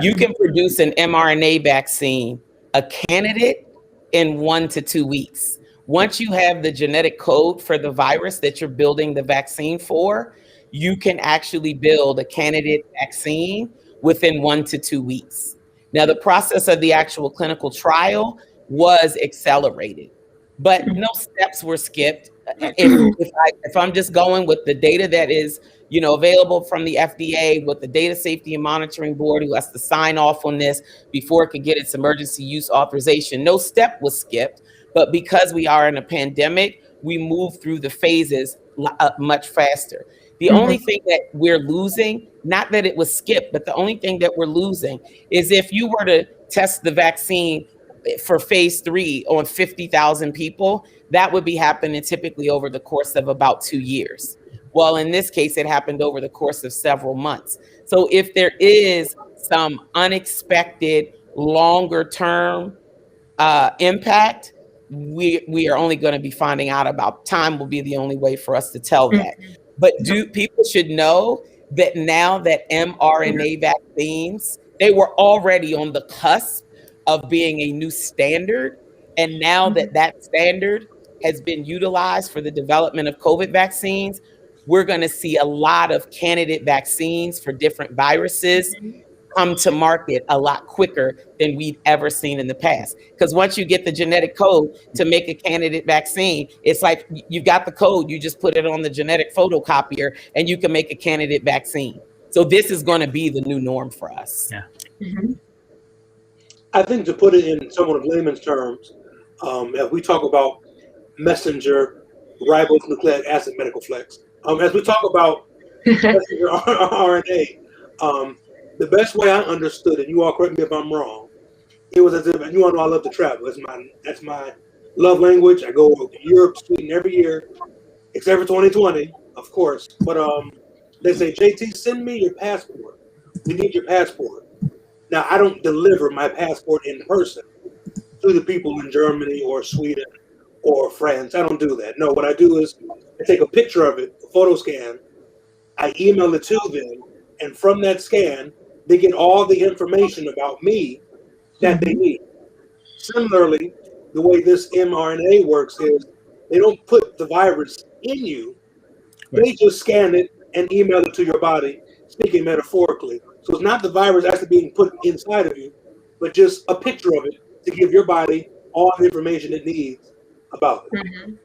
You can produce an mRNA vaccine, a candidate, in 1 to 2 weeks. Once you have the genetic code for the virus that you're building the vaccine for, you can actually build a candidate vaccine within 1 to 2 weeks. Now, the process of the actual clinical trial was accelerated, but no steps were skipped. If I'm just going with the data that is, available from the FDA, with the Data Safety and Monitoring Board, who has to sign off on this before it could get its emergency use authorization, no step was skipped. But because we are in a pandemic, we move through the phases much faster. The only thing that we're losing, not that it was skipped, but the only thing that we're losing is if you were to test the vaccine for phase 3 on 50,000 people, that would be happening typically over the course of about 2 years. Well, in this case, it happened over the course of several months. So if there is some unexpected longer term impact, we are only going to be finding out about. Time will be the only way for us to tell that. But people should know that now that mRNA vaccines, they were already on the cusp of being a new standard. And now that standard has been utilized for the development of COVID vaccines, we're going to see a lot of candidate vaccines for different viruses come to market a lot quicker than we've ever seen in the past. Because once you get the genetic code to make a candidate vaccine, it's like you got the code, you just put it on the genetic photocopier and you can make a candidate vaccine. So this is going to be the new norm for us. I think, to put it in somewhat of layman's terms, as we talk about messenger ribonucleic acid medical flex. As we talk about messenger RNA, the best way I understood it, you all correct me if I'm wrong, it was as if, and you all know I love to travel. That's my love language. I go to Europe, Sweden every year, except for 2020, of course. But they say, JT, send me your passport. We need your passport. Now, I don't deliver my passport in person to the people in Germany or Sweden or France. I don't do that. No, what I do is I take a picture of it, a photo scan, I email it to them, and from that scan, they get all the information about me that they need. Similarly, the way this mRNA works is they don't put the virus in you, they just scan it and email it to your body, speaking metaphorically. So it's not the virus actually being put inside of you, but just a picture of it to give your body all the information it needs about it. Mm-hmm.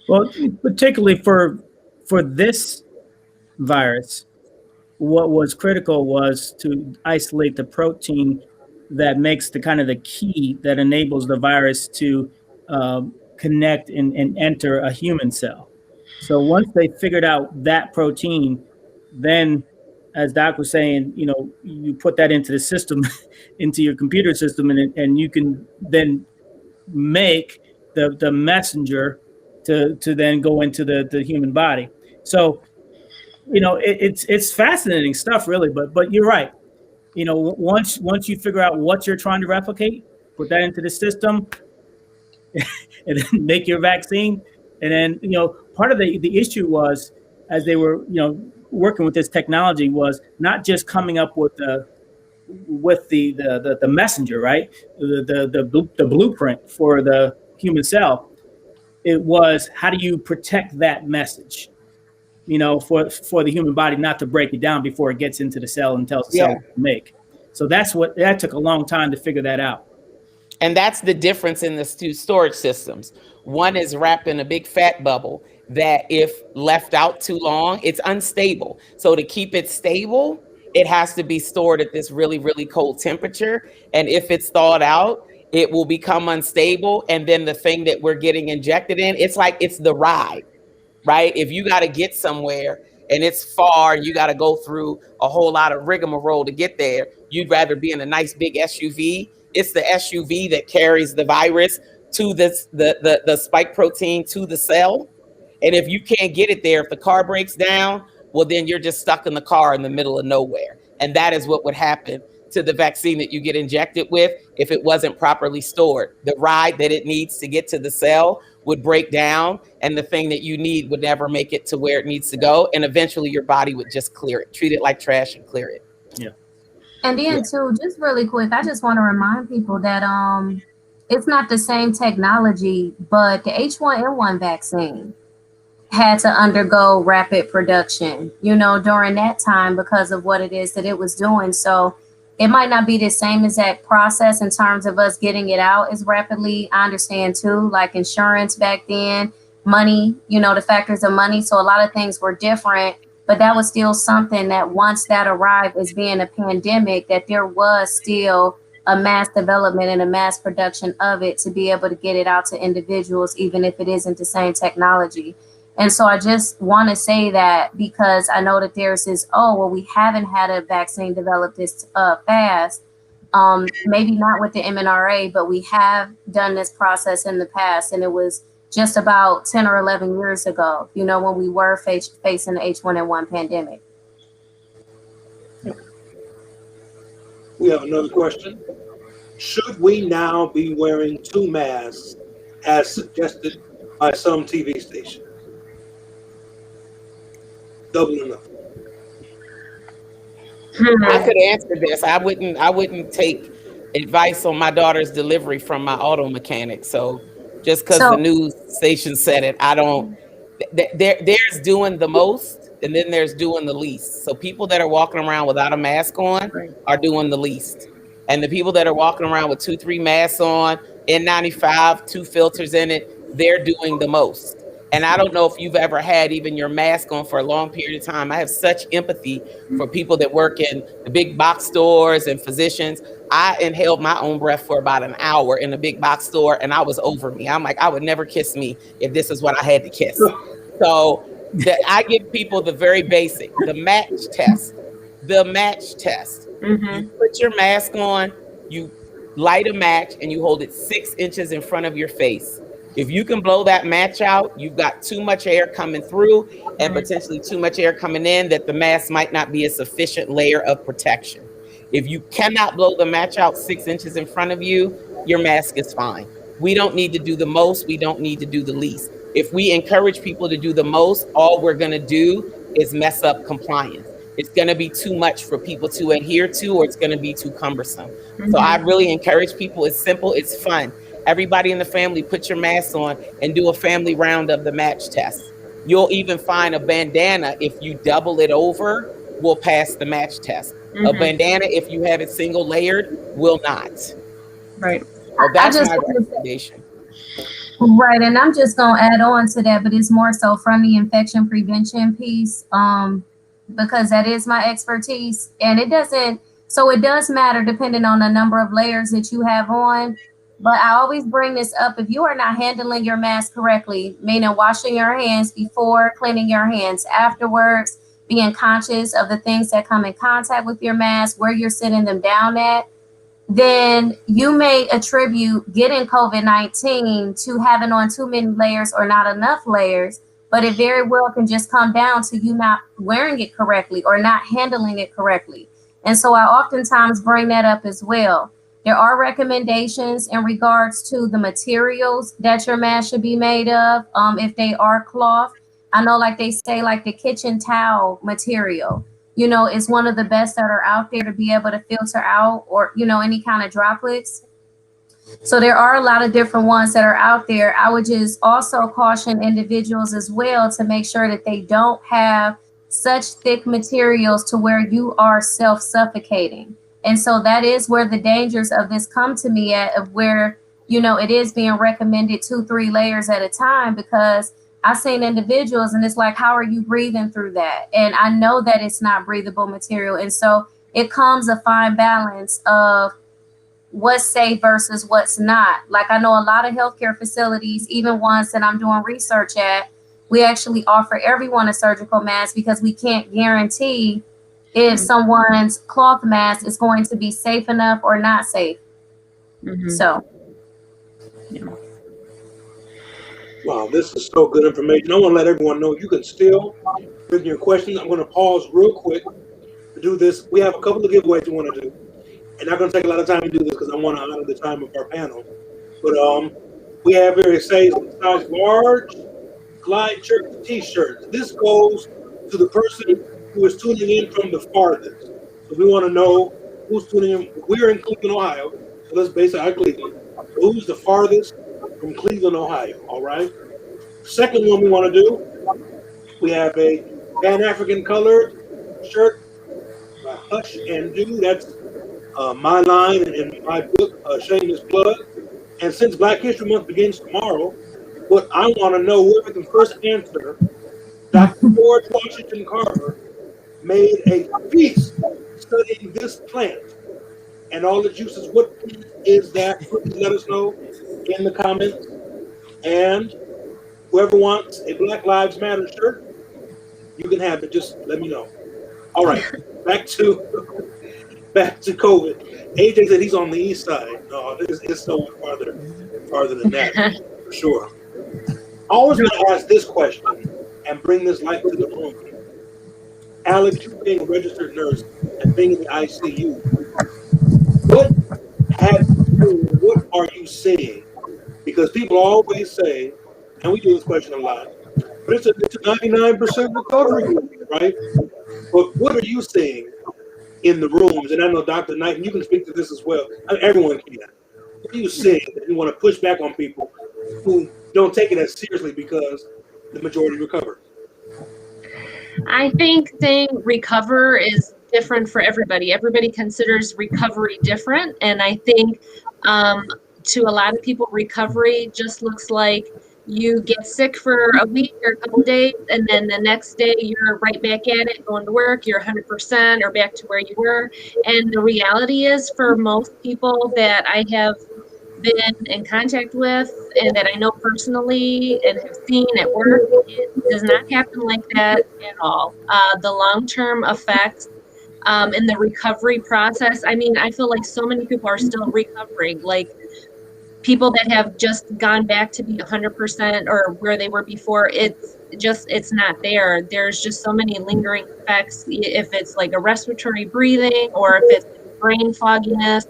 Well, particularly for this virus, what was critical was to isolate the protein that makes the kind of the key that enables the virus to connect and enter a human cell. So once they figured out that protein, then, as Doc was saying, you put that into the system, into your computer system, and you can then make the messenger to then go into the human body. So, it's fascinating stuff, really. But you're right. Once you figure out what you're trying to replicate, put that into the system, and then make your vaccine. And then, part of the issue was, as they were, working with this technology, was not just coming up with the messenger, right? The blueprint for the human cell. It was, how do you protect that message? For the human body not to break it down before it gets into the cell and tells the cell what to make. So that took a long time to figure that out. And that's the difference in the two storage systems. One is wrapped in a big fat bubble that if left out too long, it's unstable. So to keep it stable, it has to be stored at this really, really cold temperature. And if it's thawed out, it will become unstable. And then the thing that we're getting injected in, it's like it's the ride, right? If you got to get somewhere and it's far, you got to go through a whole lot of rigmarole to get there. You'd rather be in a nice big SUV. It's the SUV that carries the virus to the spike protein to the cell. And if you can't get it there, if the car breaks down, well, then you're just stuck in the car in the middle of nowhere. And that is what would happen to the vaccine that you get injected with if it wasn't properly stored. The ride that it needs to get to the cell would break down, and the thing that you need would never make it to where it needs to go. And eventually your body would just clear it, treat it like trash and clear it. Yeah. And then too, just really quick, I just want to remind people that it's not the same technology, but the H1N1 vaccine had to undergo rapid production, during that time because of what it is that it was doing. So it might not be the same as that process in terms of us getting it out as rapidly. I understand too, like insurance back then, money, the factors of money. So a lot of things were different, but that was still something that once that arrived as being a pandemic, that there was still a mass development and a mass production of it to be able to get it out to individuals, even if it isn't the same technology. And so I just want to say that because I know that there's this, we haven't had a vaccine developed this fast. Maybe not with the mRNA, but we have done this process in the past. And it was just about 10 or 11 years ago, when we were facing the H1N1 pandemic. We have another question. Should we now be wearing 2 masks as suggested by some TV stations? Double enough. I could answer this. I wouldn't take advice on my daughter's delivery from my auto mechanic. So just because the news station said it, I don't. There's doing the most, and then there's doing the least. So people that are walking around without a mask on are doing the least, and the people that are walking around with 2-3 masks on, N95, 2 filters in it, they're doing the most. And I don't know if you've ever had even your mask on for a long period of time. I have such empathy for people that work in the big box stores and physicians. I inhaled my own breath for about an hour in a big box store, and I was over me. I'm like, I would never kiss me if this is what I had to kiss. So I give people the very basic, the match test. The match test. You put your mask on, you light a match, and you hold it 6 inches in front of your face. If you can blow that match out, you've got too much air coming through and potentially too much air coming in that the mask might not be a sufficient layer of protection. If you cannot blow the match out 6 inches in front of you, your mask is fine. We don't need to do the most. We don't need to do the least. If we encourage people to do the most, all we're going to do is mess up compliance. It's going to be too much for people to adhere to, or it's going to be too cumbersome. So I really encourage people. It's simple. It's fun. Everybody in the family, put your mask on and do a family round of the match test. You'll even find a bandana, if you double it over, will pass the match test. A bandana, if you have it single layered, will not. Right. So that's my recommendation. Right, and I'm just gonna add on to that, but it's more so from the infection prevention piece, because that is my expertise, and it does matter depending on the number of layers that you have on. But I always bring this up: if you are not handling your mask correctly, meaning washing your hands before, cleaning your hands afterwards, being conscious of the things that come in contact with your mask, where you're sitting them down at, then you may attribute getting COVID-19 to having on too many layers or not enough layers, but it very well can just come down to you not wearing it correctly or not handling it correctly. And so I oftentimes bring that up as well. There are recommendations in regards to the materials that your mask should be made of, if they are cloth. I know, like they say, like the kitchen towel material, is one of the best that are out there to be able to filter out or, any kind of droplets. So there are a lot of different ones that are out there. I would just also caution individuals as well to make sure that they don't have such thick materials to where you are self-suffocating. And so that is where the dangers of this come to me at, of where, it is being recommended 2-3 layers at a time, because I've seen individuals and it's like, how are you breathing through that? And I know that it's not breathable material. And so it comes a fine balance of what's safe versus what's not. Like, I know a lot of healthcare facilities, even ones that I'm doing research at, we actually offer everyone a surgical mask because we can't guarantee if someone's cloth mask is going to be safe enough or not safe. So. Yeah. Wow, this is so good information. I want to let everyone know you can still bring your questions. I'm going to pause real quick to do this. We have a couple of giveaways we want to do. And not going to take a lot of time to do this because I want to honor the time of our panel. But we have here, it says, size large Glide Church t-shirts. This goes to the person who is tuning in from the farthest. So we want to know who's tuning in. We're in Cleveland, Ohio. So let's base it on Cleveland. So who's the farthest from Cleveland, Ohio? All right. Second one we want to do, we have a Pan-African colored shirt by Hush and Do. That's my line in my book, Shameless Plug. And since Black History Month begins tomorrow, what I want to know, whoever can first answer, Dr. George Washington Carver made a feast studying this plant and all the juices. What is that? Please let us know in the comments. And whoever wants a Black Lives Matter shirt, you can have it. Just let me know. All right, back to COVID. AJ said he's on the east side. No, it's so farther than that, for sure. I always want to ask this question and bring this light to the room. Alex, you being a registered nurse and being in the ICU, what are you seeing? Because people always say, and we do this question a lot, but it's a 99% recovery rate, right? But what are you seeing in the rooms? And I know Dr. Knight, and you can speak to this as well. Everyone can. What are you seeing that you want to push back on people who don't take it as seriously because the majority recover? I think saying recover is different for everybody. Everybody considers recovery different. And I think to a lot of people, recovery just looks like you get sick for a week or a couple days, and then the next day you're right back at it, going to work, you're 100% or back to where you were. And the reality is, for most people that I have been in contact with and that I know personally and have seen at work, it does not happen like that at all. The long-term effects in the recovery process, I mean, I feel like so many people are still recovering. Like, people that have just gone back to be 100% or where they were before, it's not there. There's just so many lingering effects, if it's like a respiratory breathing, or if it's brain fogginess,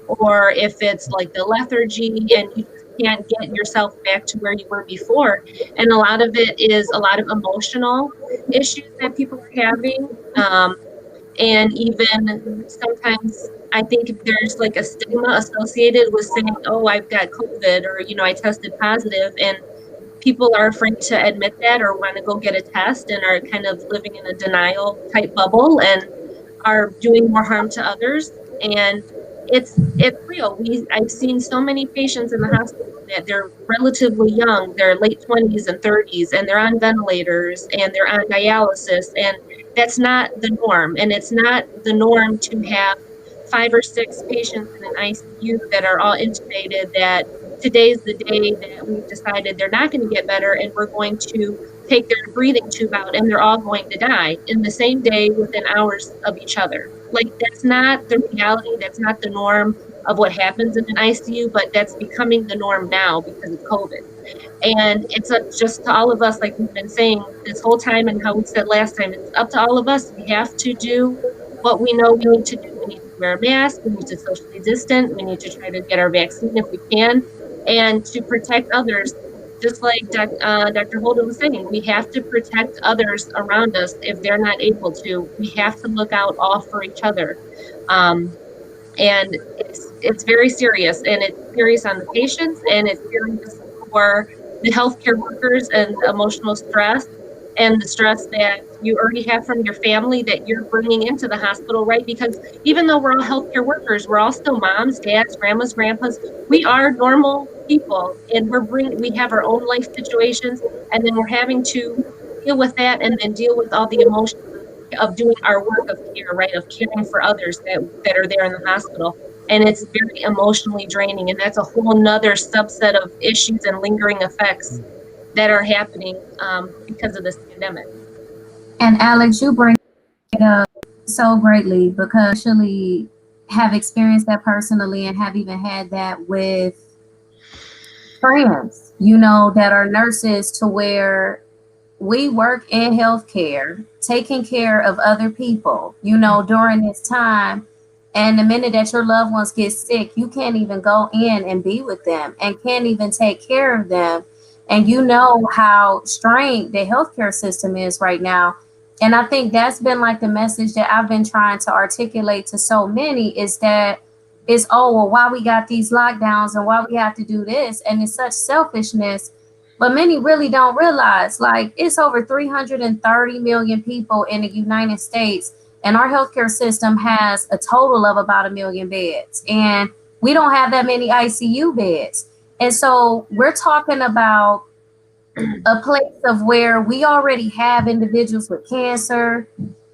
or if it's like the lethargy, and you just can't get yourself back to where you were before. And a lot of it is a lot of emotional issues that people are having. And even sometimes I think there's like a stigma associated with saying, oh, I've got COVID, or, I tested positive, and people are afraid to admit that or want to go get a test and are kind of living in a denial type bubble and are doing more harm to others. And it's real. I've seen so many patients in the hospital that they're relatively young, they're late 20s and 30s, and they're on ventilators and they're on dialysis, and that's not the norm. And it's not the norm to have 5 or 6 patients in an ICU that are all intubated, that today's the day that we've decided they're not going to get better and we're going to take their breathing tube out and they're all going to die in the same day within hours of each other. Like, that's not the reality. That's not the norm of what happens in an ICU, but that's becoming the norm now because of COVID. And it's just to all of us, like we've been saying this whole time and how we said last time, it's up to all of us. We have to do what we know we need to do. We need to wear a mask, we need to socially distance, we need to try to get our vaccine if we can, and to protect others. Just like Dr. Holden was saying, we have to protect others around us if they're not able to. We have to look out all for each other. And it's very serious, and it's serious on the patients, and it's serious for the healthcare workers, and the emotional stress and the stress that you already have from your family that you're bringing into the hospital, right? Because even though we're all healthcare workers, we're all still moms, dads, grandmas, grandpas. We are normal people, and we have our own life situations, and then we're having to deal with that, and then deal with all the emotions of doing our work of care, right? Of caring for others that are there in the hospital. And it's very emotionally draining. And that's a whole nother subset of issues and lingering effects that are happening because of this pandemic. And Alex, you bring it up so greatly, because I actually have experienced that personally and have even had that with friends, that are nurses, to where we work in healthcare, taking care of other people, during this time. And the minute that your loved ones get sick, you can't even go in and be with them and can't even take care of them. And you know how strained the healthcare system is right now. And I think that's been like the message that I've been trying to articulate to so many, is that it's, oh, well, why we got these lockdowns and why we have to do this. And it's such selfishness. But many really don't realize, like, it's over 330 million people in the United States, and our healthcare system has a total of about 1 million beds, and we don't have that many ICU beds. And so we're talking about a place of where we already have individuals with cancer.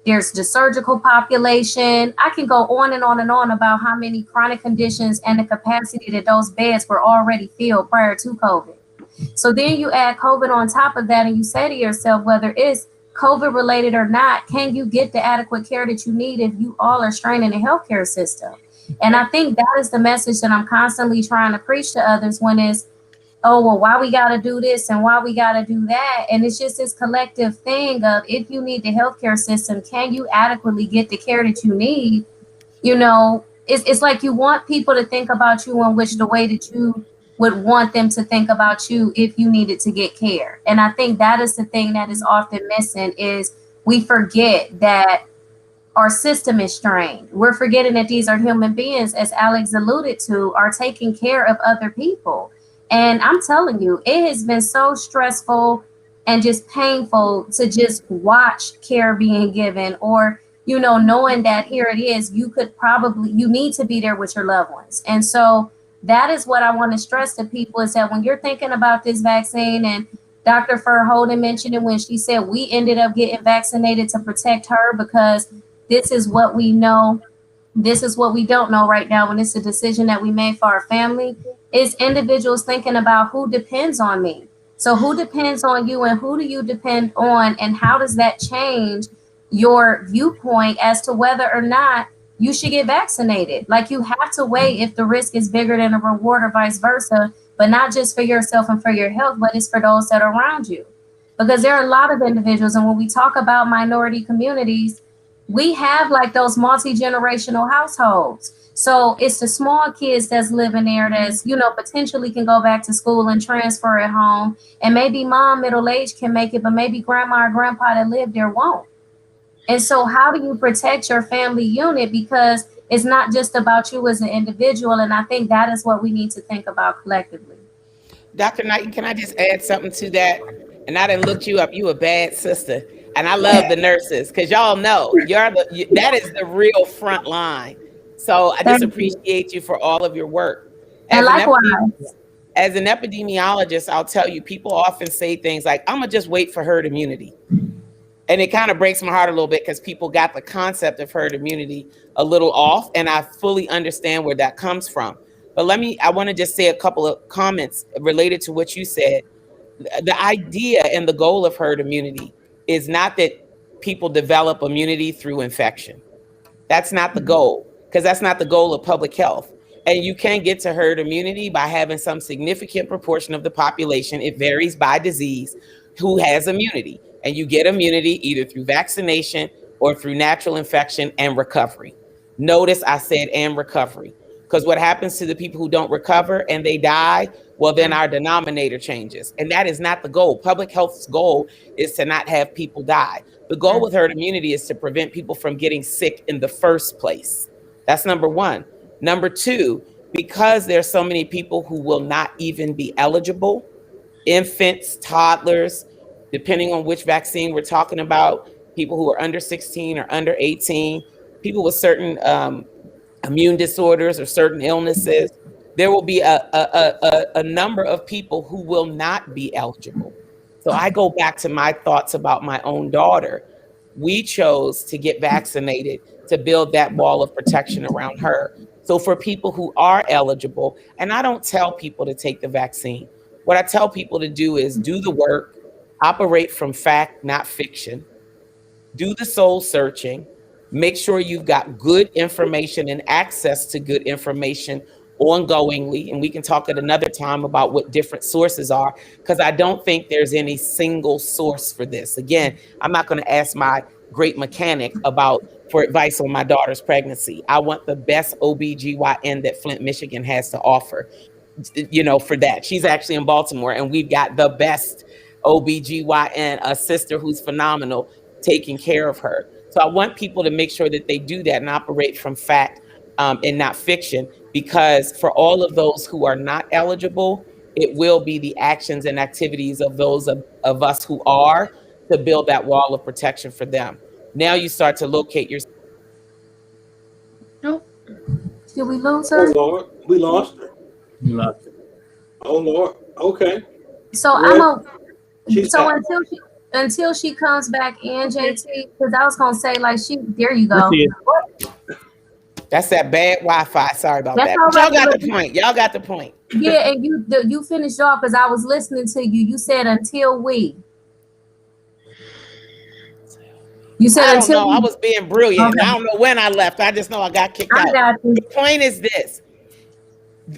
There's the surgical population. I can go on and on and on about how many chronic conditions and the capacity that those beds were already filled prior to COVID. So then you add COVID on top of that, and you say to yourself, whether it's COVID related or not, can you get the adequate care that you need if you all are straining the healthcare system? And I think that is the message that I'm constantly trying to preach to others, when it's, oh, well, why we got to do this and why we got to do that. And it's just this collective thing of, if you need the healthcare system, can you adequately get the care that you need? It's like you want people to think about you in which the way that you would want them to think about you if you needed to get care. And I think that is the thing that is often missing, is we forget that our system is strained. We're forgetting that these are human beings, as Alex alluded to, are taking care of other people. And I'm telling you, it has been so stressful and just painful to just watch care being given, or, knowing that here it is, you need to be there with your loved ones. And so that is what I want to stress to people, is that when you're thinking about this vaccine, and Dr. Holden mentioned it when she said we ended up getting vaccinated to protect her because this is what we know. This is what we don't know right now, when it's a decision that we made for our family, is individuals thinking about who depends on me. So who depends on you, and who do you depend on, and how does that change your viewpoint as to whether or not you should get vaccinated? Like, you have to weigh if the risk is bigger than the reward, or vice versa, but not just for yourself and for your health, but it's for those that are around you. Because there are a lot of individuals, and when we talk about minority communities, we have like those multi-generational households. So it's the small kids that's living there that's, you know, potentially can go back to school and transfer at home. And maybe mom, middle age, can make it, but maybe grandma or grandpa that live there won't. And so how do you protect your family unit? Because it's not just about you as an individual. And I think that is what we need to think about collectively. Dr. Knight, can I just add something to that? And I done looked you up. You a bad sister. And I love the nurses, because y'all know that is the real front line. So I just appreciate you for all of your work. And likewise. As an epidemiologist, I'll tell you, people often say things like, I'm gonna just wait for herd immunity. And it kind of breaks my heart a little bit, because people got the concept of herd immunity a little off, and I fully understand where that comes from. But I want to just say a couple of comments related to what you said. The idea and the goal of herd immunity is not that people develop immunity through infection. That's not the goal, because that's not the goal of public health. And you can get to herd immunity by having some significant proportion of the population, it varies by disease, who has immunity. And you get immunity either through vaccination or through natural infection and recovery. Notice I said and recovery, because what happens to the people who don't recover and they die, well, then our denominator changes. And that is not the goal. Public health's goal is to not have people die. The goal with herd immunity is to prevent people from getting sick in the first place. That's number one. Number two, because there's so many people who will not even be eligible, infants, toddlers, depending on which vaccine we're talking about, people who are under 16 or under 18, people with certain immune disorders or certain illnesses, there will be a number of people who will not be eligible. So I go back to my thoughts about my own daughter. We chose to get vaccinated to build that wall of protection around her. So for people who are eligible, and I don't tell people to take the vaccine. What I tell people to do is do the work, operate from fact, not fiction, do the soul searching, make sure you've got good information and access to good information ongoingly. And we can talk at another time about what different sources are, because I don't think there's any single source for this. Again, I'm not going to ask my great mechanic for advice on my daughter's pregnancy. I want the best OBGYN that Flint, Michigan has to offer, for that. She's actually in Baltimore, and we've got the best OBGYN, a sister who's phenomenal, taking care of her. So I want people to make sure that they do that and operate from fact and not fiction, because for all of those who are not eligible, it will be the actions and activities of those of us who are to build that wall of protection for them. Now you start to locate your. Nope. Did we lose her? Oh Lord, we lost her. You lost it. Oh Lord. Okay. So Well, until she comes back in, JT, because I was gonna say there you go. That's that bad Wi-Fi. Sorry about That's that. all right. Y'all got the point. Y'all got the point. Yeah, and you finished off because I was listening to you. You said until we. You said I don't until know. we. I was being brilliant. Okay. I don't know when I left. I just know I got kicked I out. got you. The point is this: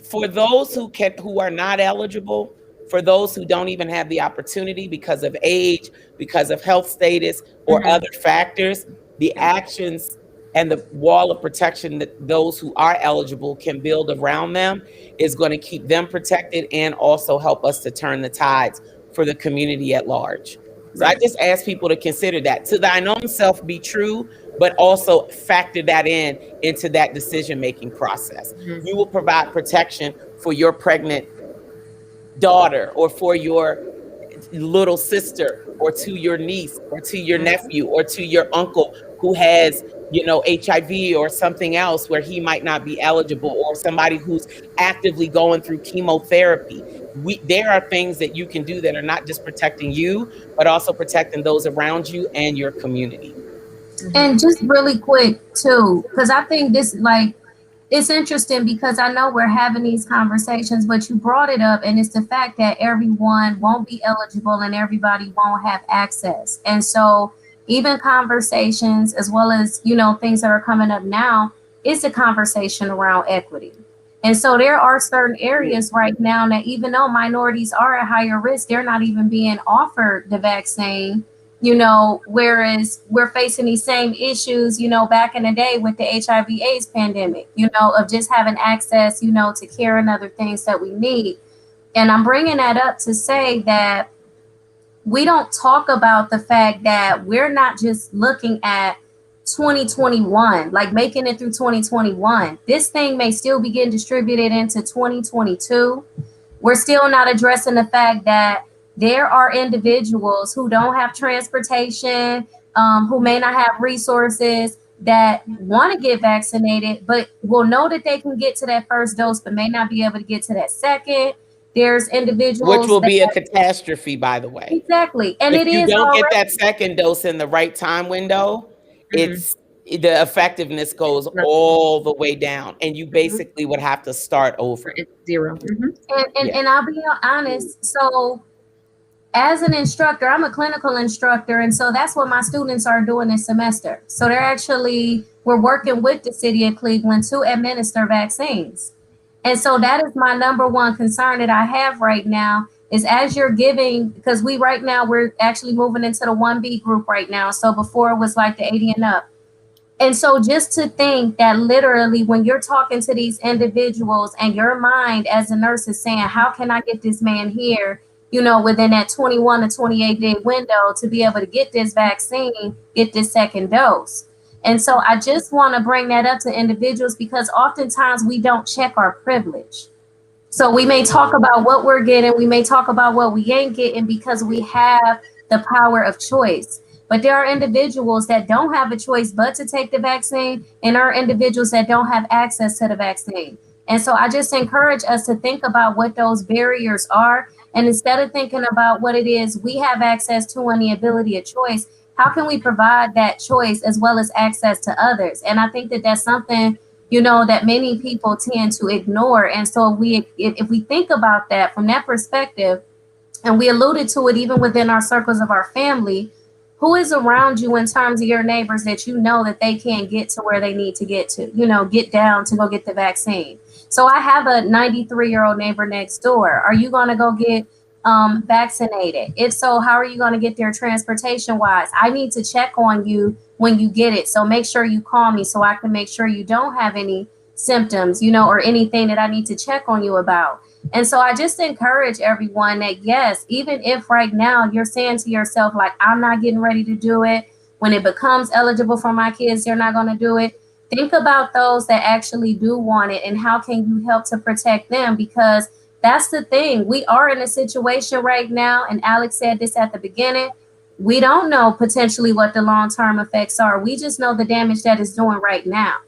for those who are not eligible, for those who don't even have the opportunity because of age, because of health status, or other factors, the actions and the wall of protection that those who are eligible can build around them is going to keep them protected and also help us to turn the tides for the community at large. So I just ask people to consider that. To thine own self be true, but also factor that into that decision-making process. You will provide protection for your pregnant daughter, or for your little sister, or to your niece, or to your nephew, or to your uncle who has HIV or something else where he might not be eligible, or somebody who's actively going through chemotherapy. There are things that you can do that are not just protecting you, but also protecting those around you and your community. And just really quick too, because I think this, like, it's interesting because I know we're having these conversations, but you brought it up, and it's the fact that everyone won't be eligible and everybody won't have access. And so even conversations, as well as, things that are coming up now, is a conversation around equity. And so there are certain areas right now that even though minorities are at higher risk, they're not even being offered the vaccine, whereas we're facing these same issues, back in the day with the HIV/AIDS pandemic, of just having access, to care and other things that we need. And I'm bringing that up to say that we don't talk about the fact that we're not just looking at 2021, like making it through 2021. This thing may still be getting distributed into 2022. We're still not addressing the fact that there are individuals who don't have transportation, who may not have resources, that want to get vaccinated, but will know that they can get to that first dose, but may not be able to get to that second. There's individuals, which will be a catastrophe, by the way. Exactly. And if you don't already get that second dose in the right time window, the effectiveness goes all the way down, and you basically would have to start over. It's zero. And I'll be honest. So as an instructor, I'm a clinical instructor. And so that's what my students are doing this semester. So we're working with the city of Cleveland to administer vaccines. And so that is my number one concern that I have right now, is as you're giving, because we're actually moving into the 1B group right now. So before it was like the 80 and up. And so just to think that literally when you're talking to these individuals and your mind as a nurse is saying, how can I get this man here, within that 21 to 28 day window to be able to get this vaccine, get this second dose. And so I just want to bring that up to individuals, because oftentimes we don't check our privilege. So we may talk about what we're getting, we may talk about what we ain't getting because we have the power of choice. But there are individuals that don't have a choice but to take the vaccine, and there are individuals that don't have access to the vaccine. And so I just encourage us to think about what those barriers are. And instead of thinking about what it is we have access to and the ability of choice, how can we provide that choice as well as access to others? And I think that that's something, that many people tend to ignore. And so if we think about that from that perspective, and we alluded to it even within our circles of our family, who is around you in terms of your neighbors that that they can't get to where they need to get to, get down to go get the vaccine. So I have a 93-year-old neighbor next door. Are you going to go get vaccinated? If so, how are you going to get there transportation wise? I need to check on you when you get it. So make sure you call me so I can make sure you don't have any symptoms, or anything that I need to check on you about. And so I just encourage everyone that, yes, even if right now you're saying to yourself, like, I'm not getting ready to do it, when it becomes eligible for my kids, they're not going to do it. Think about those that actually do want it, and how can you help to protect them? Because that's the thing. We are in a situation right now, and Alex said this at the beginning, we don't know potentially what the long-term effects are. We just know the damage that it's doing right now.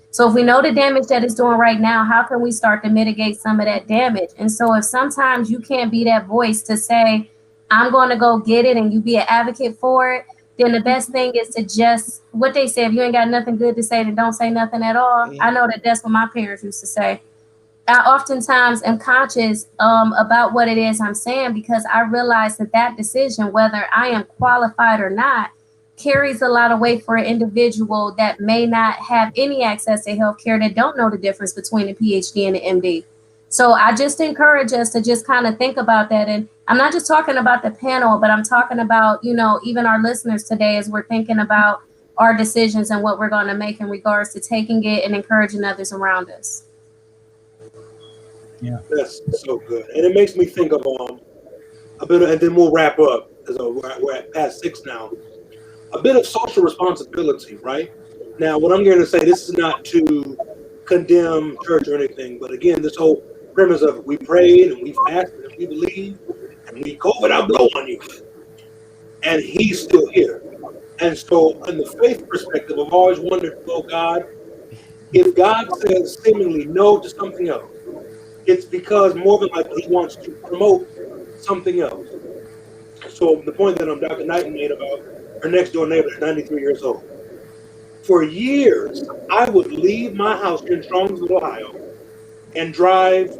So if we know the damage that it's doing right now, how can we start to mitigate some of that damage? And so if sometimes you can't be that voice to say, I'm going to go get it, and you be an advocate for it, then the best thing is to just, what they say, if you ain't got nothing good to say, then don't say nothing at all. I know that that's what my parents used to say. I oftentimes am conscious about what it is I'm saying, because I realize that decision, whether I am qualified or not, carries a lot of weight for an individual that may not have any access to healthcare, that don't know the difference between a PhD and an MD. So I just encourage us to just kind of think about that. And I'm not just talking about the panel, but I'm talking about, even our listeners today, as we're thinking about our decisions and what we're going to make in regards to taking it and encouraging others around us. Yeah, that's so good. And it makes me think of a bit of, and then we'll wrap up, because we're at past 6 now. A bit of social responsibility, right? Now, what I'm going to say, this is not to condemn church or anything, but again, this whole premise of we prayed and we fasted and we believed and we COVID out blow on you, and he's still here. And so, in the faith perspective, I've always wondered, well, God, if God says seemingly no to something else, it's because more than likely He wants to promote something else. So the point that Dr. Knighton made about her next door neighbor is 93 years old. For years, I would leave my house here in Strongsville, Ohio, and drive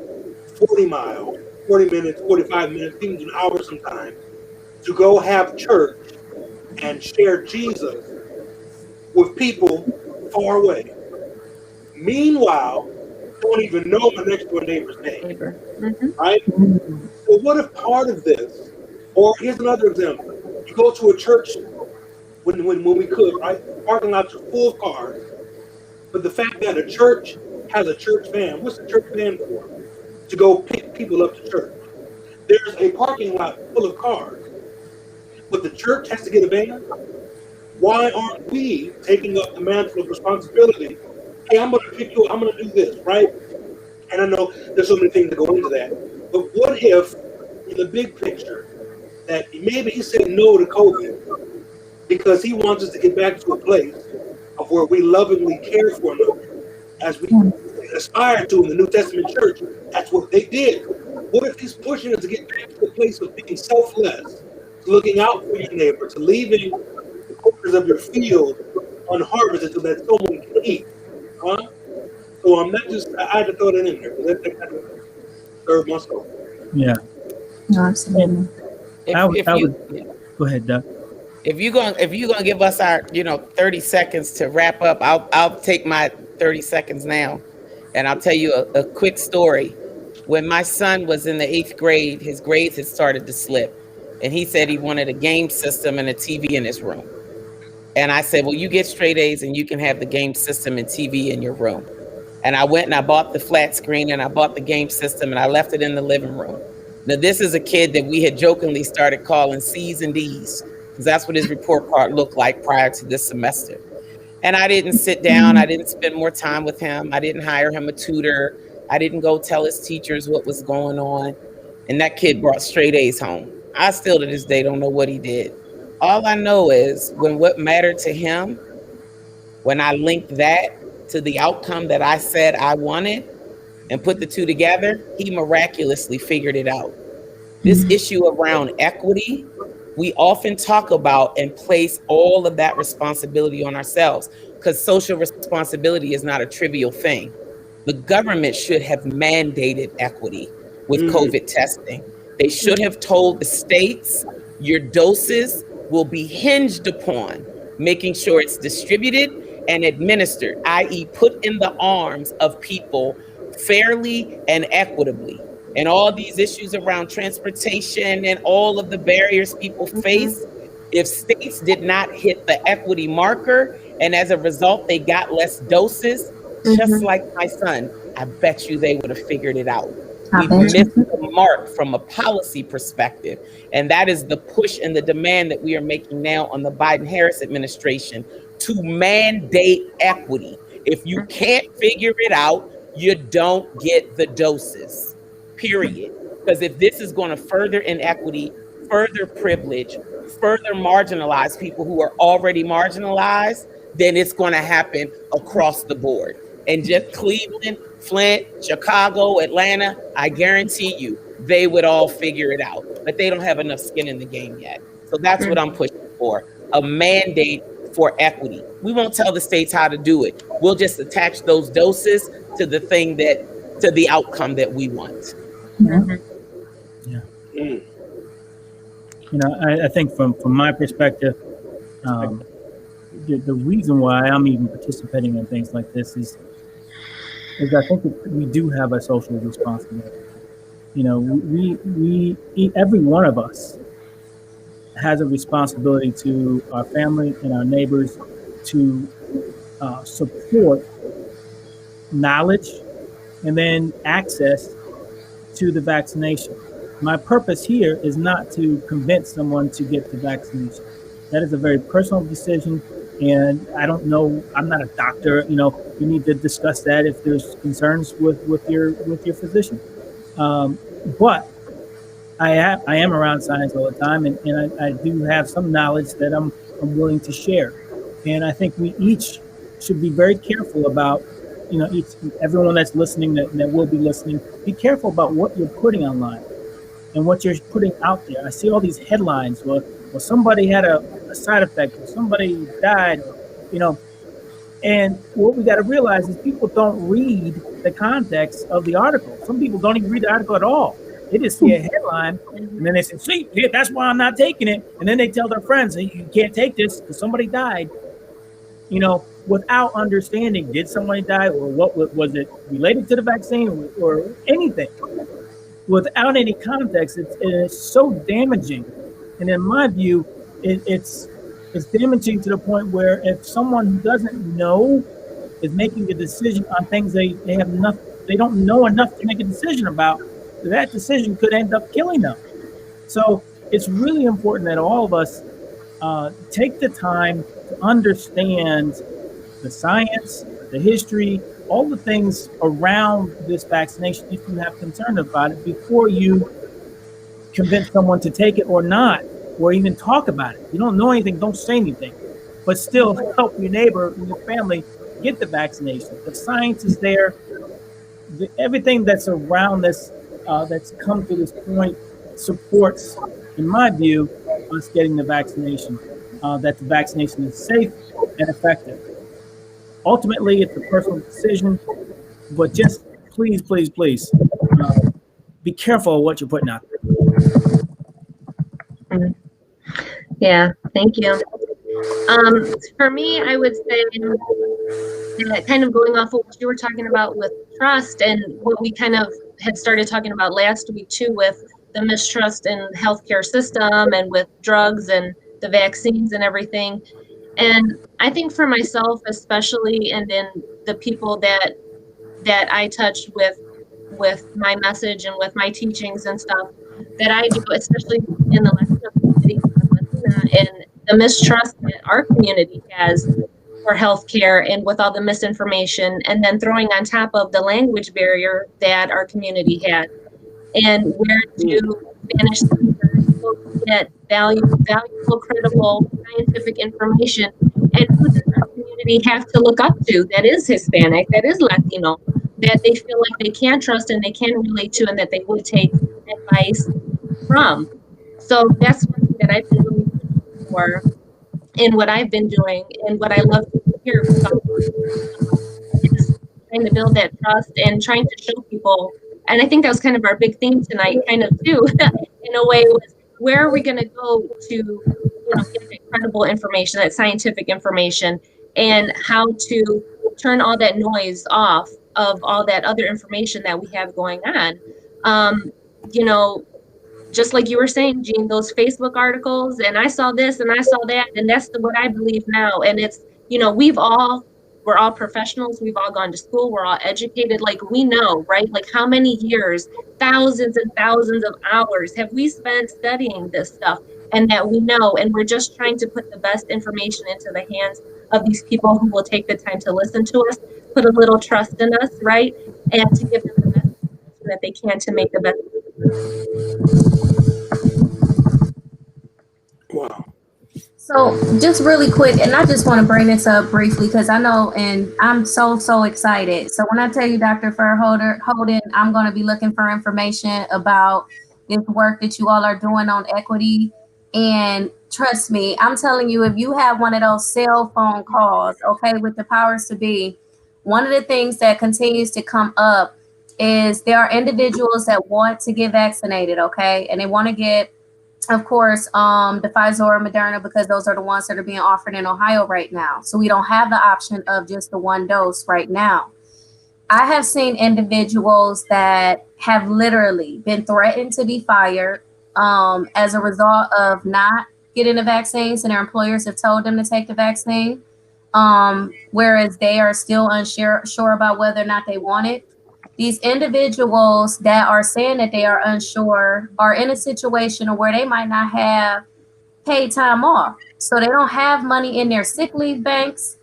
40 miles, 40 minutes, 45 minutes, even an hour sometimes, to go have church and share Jesus with people far away. Meanwhile, don't even know my next door neighbor's name, right? So what if part of this, or here's another example, you go to a church when we could, right? Parking lots are full of cars, but the fact that a church has a church van, what's the church van for? To go pick people up to church. There's a parking lot full of cars, but the church has to get a van. Why aren't we taking up the mantle of responsibility? Hey, I'm going to pick you up. I'm going to do this, right? And I know there's so many things that go into that. But what if, in the big picture, that maybe he said no to COVID because he wants us to get back to a place of where we lovingly care for another, as we aspire to in the New Testament church. That's what they did. What if he's pushing us to get back to a place of being selfless, to looking out for your neighbor, to leaving the corners of your field unharvested so that someone can eat? Huh? So I'm not just, I had to throw that in there because that kind of served my soul. Yeah. No, absolutely. I would go ahead, Doug. If you're gonna give us our 30 seconds to wrap up, I'll take my 30 seconds now, and I'll tell you a quick story. When my son was in the 8th grade, his grades had started to slip, and he said he wanted a game system and a TV in his room. And I said, well, you get straight A's and you can have the game system and TV in your room. And I went and I bought the flat screen and I bought the game system and I left it in the living room. Now, this is a kid that we had jokingly started calling C's and D's, because that's what his report card looked like prior to this semester. And I didn't sit down. I didn't spend more time with him. I didn't hire him a tutor. I didn't go tell his teachers what was going on. And that kid brought straight A's home. I still to this day don't know what he did. All I know is when what mattered to him, when I linked that to the outcome that I said I wanted and put the two together, he miraculously figured it out. This issue around equity, we often talk about and place all of that responsibility on ourselves, because social responsibility is not a trivial thing. The government should have mandated equity with COVID testing. They should have told the states your doses will be hinged upon making sure it's distributed and administered, i.e. put in the arms of people fairly and equitably. And all these issues around transportation and all of the barriers people face, if states did not hit the equity marker and as a result they got less doses, just like my son, I bet you they would have figured it out. We missed the mark from a policy perspective. And that is the push and the demand that we are making now on the Biden-Harris administration to mandate equity. If you can't figure it out, you don't get the doses, period. Because if this is going to further inequity, further privilege, further marginalize people who are already marginalized, then it's going to happen across the board. And just Cleveland, Flint, Chicago, Atlanta, I guarantee you, they would all figure it out. But they don't have enough skin in the game yet. So that's what I'm pushing for, a mandate for equity. We won't tell the states how to do it. We'll just attach those doses to the thing to the outcome that we want. I think from my perspective, the reason why I'm even participating in things like this is I think that we do have a social responsibility. We every one of us has a responsibility to our family and our neighbors to support knowledge and then access to the vaccination. My purpose here is not to convince someone to get the vaccination. That is a very personal decision, and I don't know. I'm not a doctor. You need to discuss that if there's concerns with your physician. But I am around science all the time, and I do have some knowledge that I'm I'm willing to share. And I think we each should be very careful about, everyone that's listening, that will be listening, be careful about what you're putting online and what you're putting out there. I see all these headlines. Well, somebody had a side effect, or somebody died, or, and what we got to realize is people don't read the context of the article. Some people don't even read the article at all. They just see a headline, and then they say, see, yeah, that's why I'm not taking it. And then they tell their friends, hey, you can't take this because somebody died, without understanding, did somebody die, or what was it related to the vaccine, or anything. Without any context, it's so damaging. And in my view, it's damaging to the point where if someone who doesn't know is making a decision on things they don't know enough to make a decision about, that decision could end up killing them. So it's really important that all of us take the time to understand the science, the history, all the things around this vaccination, if you have concern about it, before you convince someone to take it or not, or even talk about it. If you don't know anything, don't say anything, but still help your neighbor and your family get the vaccination. The science is there. Everything that's around this, that's come to this point, supports, in my view, us getting the vaccination, that the vaccination is safe and effective. Ultimately, it's a personal decision, but just please, please, please, be careful of what you're putting out there. Yeah, thank you. For me, I would say, kind of going off of what you were talking about with trust, and what we kind of had started talking about last week too, with the mistrust in the healthcare system and with drugs and the vaccines and everything. And I think for myself, especially, and in the people that I touch with my message and with my teachings and stuff that I do, especially in the Latino community and the mistrust that our community has for healthcare, and with all the misinformation, and then throwing on top of the language barrier that our community had. And where do Spanish speakers get valuable, credible, scientific information, and who does our community have to look up to that is Hispanic, that is Latino, that they feel like they can trust and they can relate to, and that they would take advice from. So that's one thing that I've been really pushing for in what I've been doing, and what I love to hear about is trying to build that trust and trying to show people. And I think that was kind of our big theme tonight, kind of too, in a way, was where are we going to go to, get that credible information, that scientific information, and how to turn all that noise off of all that other information that we have going on. Just like you were saying, Jean, those Facebook articles, and I saw this and I saw that, and that's what I believe now. And it's, we're all professionals. We've all gone to school. We're all educated. Like, we know, right? Like, how many years, thousands and thousands of hours have we spent studying this stuff, and that we know, and we're just trying to put the best information into the hands of these people who will take the time to listen to us, put a little trust in us, right? And to give them the best information that they can to make the best. Wow. So just really quick, and I just want to bring this up briefly because I know, and I'm so excited. So when I tell you, Dr. Holden, I'm going to be looking for information about this work that you all are doing on equity. And trust me, I'm telling you, if you have one of those cell phone calls, okay, with the powers to be, one of the things that continues to come up is there are individuals that want to get vaccinated, okay, and they want to get, of course, the Pfizer or Moderna, because those are the ones that are being offered in Ohio right now. So we don't have the option of just the one dose right now. I have seen individuals that have literally been threatened to be fired as a result of not getting the vaccines, and their employers have told them to take the vaccine, whereas they are still unsure about whether or not they want it. These individuals that are saying that they are unsure are in a situation where they might not have paid time off. So they don't have money in their sick leave banks.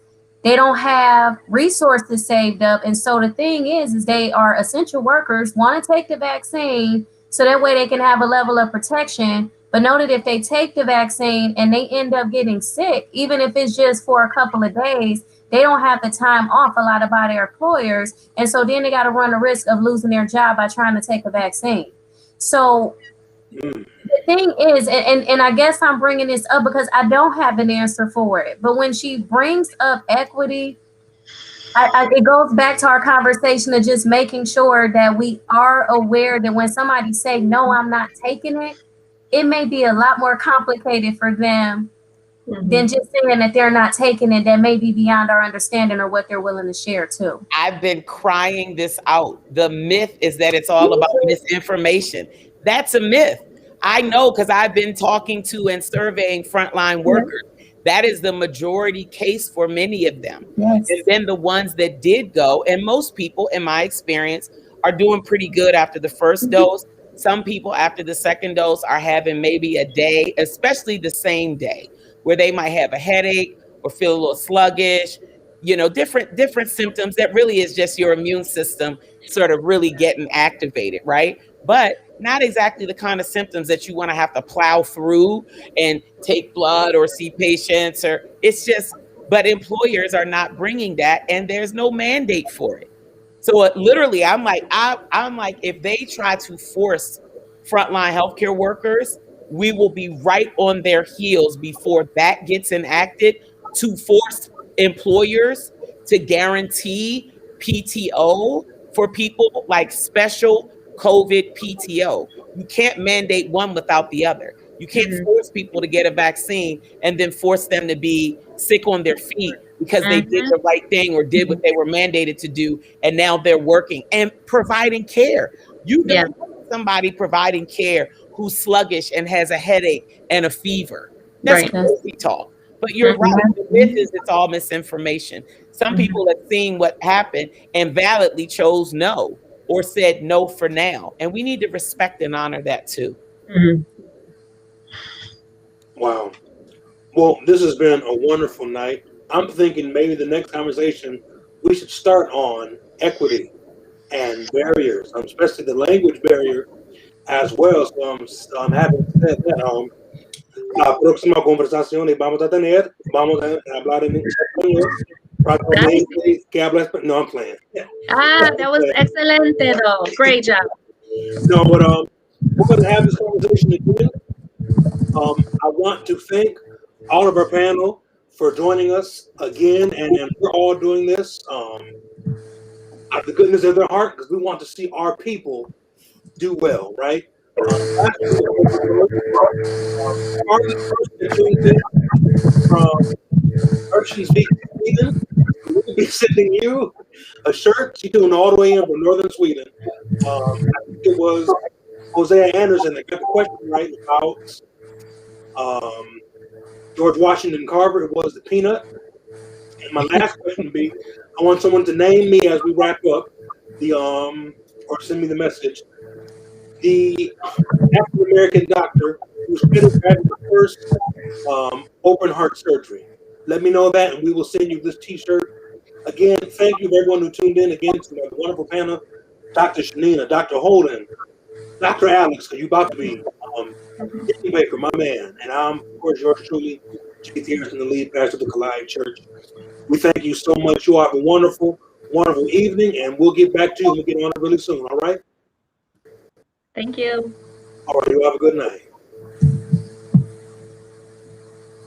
They don't have resources saved up. And so the thing is they are essential workers, want to take the vaccine so that way they can have a level of protection, But know that if they take the vaccine and they end up getting sick, even if it's just for a couple of days, they don't have the time off allotted by their employers. And so then they got to run the risk of losing their job by trying to take a vaccine. So the thing is, and I guess I'm bringing this up because I don't have an answer for it. But when she brings up equity, it goes back to our conversation of just making sure that we are aware that when somebody say, no, I'm not taking it, it may be a lot more complicated for them than just saying that they're not taking it. That may be beyond our understanding or what they're willing to share too. I've been crying this out. The myth is that it's all about misinformation. That's a myth. I know because I've been talking to and surveying frontline workers. That is the majority case for many of them. Yes. And then the ones that did go, and most people in my experience are doing pretty good after the first dose. Some people after the second dose are having maybe a day, especially the same day, where they might have a headache or feel a little sluggish, you know, different symptoms that really is just your immune system sort of really getting activated, right? But not exactly the kind of symptoms that you want to have to plow through and take blood or see patients, or it's just, but employers are not bringing that and there's no mandate for it. So literally, I'm like, if they try to force frontline healthcare workers, we will be right on their heels before that gets enacted to force employers to guarantee PTO for people, like special COVID PTO. You can't mandate one without the other. You can't force people to get a vaccine and then force them to be sick on their feet because they did the right thing or did what they were mandated to do, and now they're working and providing care. You don't want somebody providing care who's sluggish and has a headache and a fever. That's crazy talk. But you're right. The myth is it's all misinformation. Some people have seen what happened and validly chose no or said no for now. And we need to respect and honor that too. Wow. Well, this has been a wonderful night. I'm thinking maybe the next conversation we should start on equity and barriers, especially the language barrier as well. So I'm having said that, la próxima conversación y vamos a hablar en español. Que habla español. No, I'm playing. That was excelente though. Great job. No, but we're going to have this conversation again. I want to thank all of our panel for joining us again, and we're all doing this out of the goodness of their heart because we want to see our people do well, right? From Urchin's Beach, Sweden, we'll be sending you a shirt. She tuned all the way in from northern Sweden. I think it was Hosea Anderson that got the question right about George Washington Carver. It was the peanut. And my last question would be, I want someone to name me as we wrap up or send me the message, the African American doctor who was credited having the first open heart surgery. Let me know that, and we will send you this T-shirt. Again, thank you to everyone who tuned in again to the wonderful panel, Dr. Shanina, Dr. Holden, Dr. Alex, because you're about to be Dicky Baker, my man, and I'm, of course, yours truly, JT Harrison, the lead pastor of the Collide Church. We thank you so much. You all have a wonderful, wonderful evening, and we'll get back to you. We'll get on it really soon, all right? Thank you. All right, you have a good night.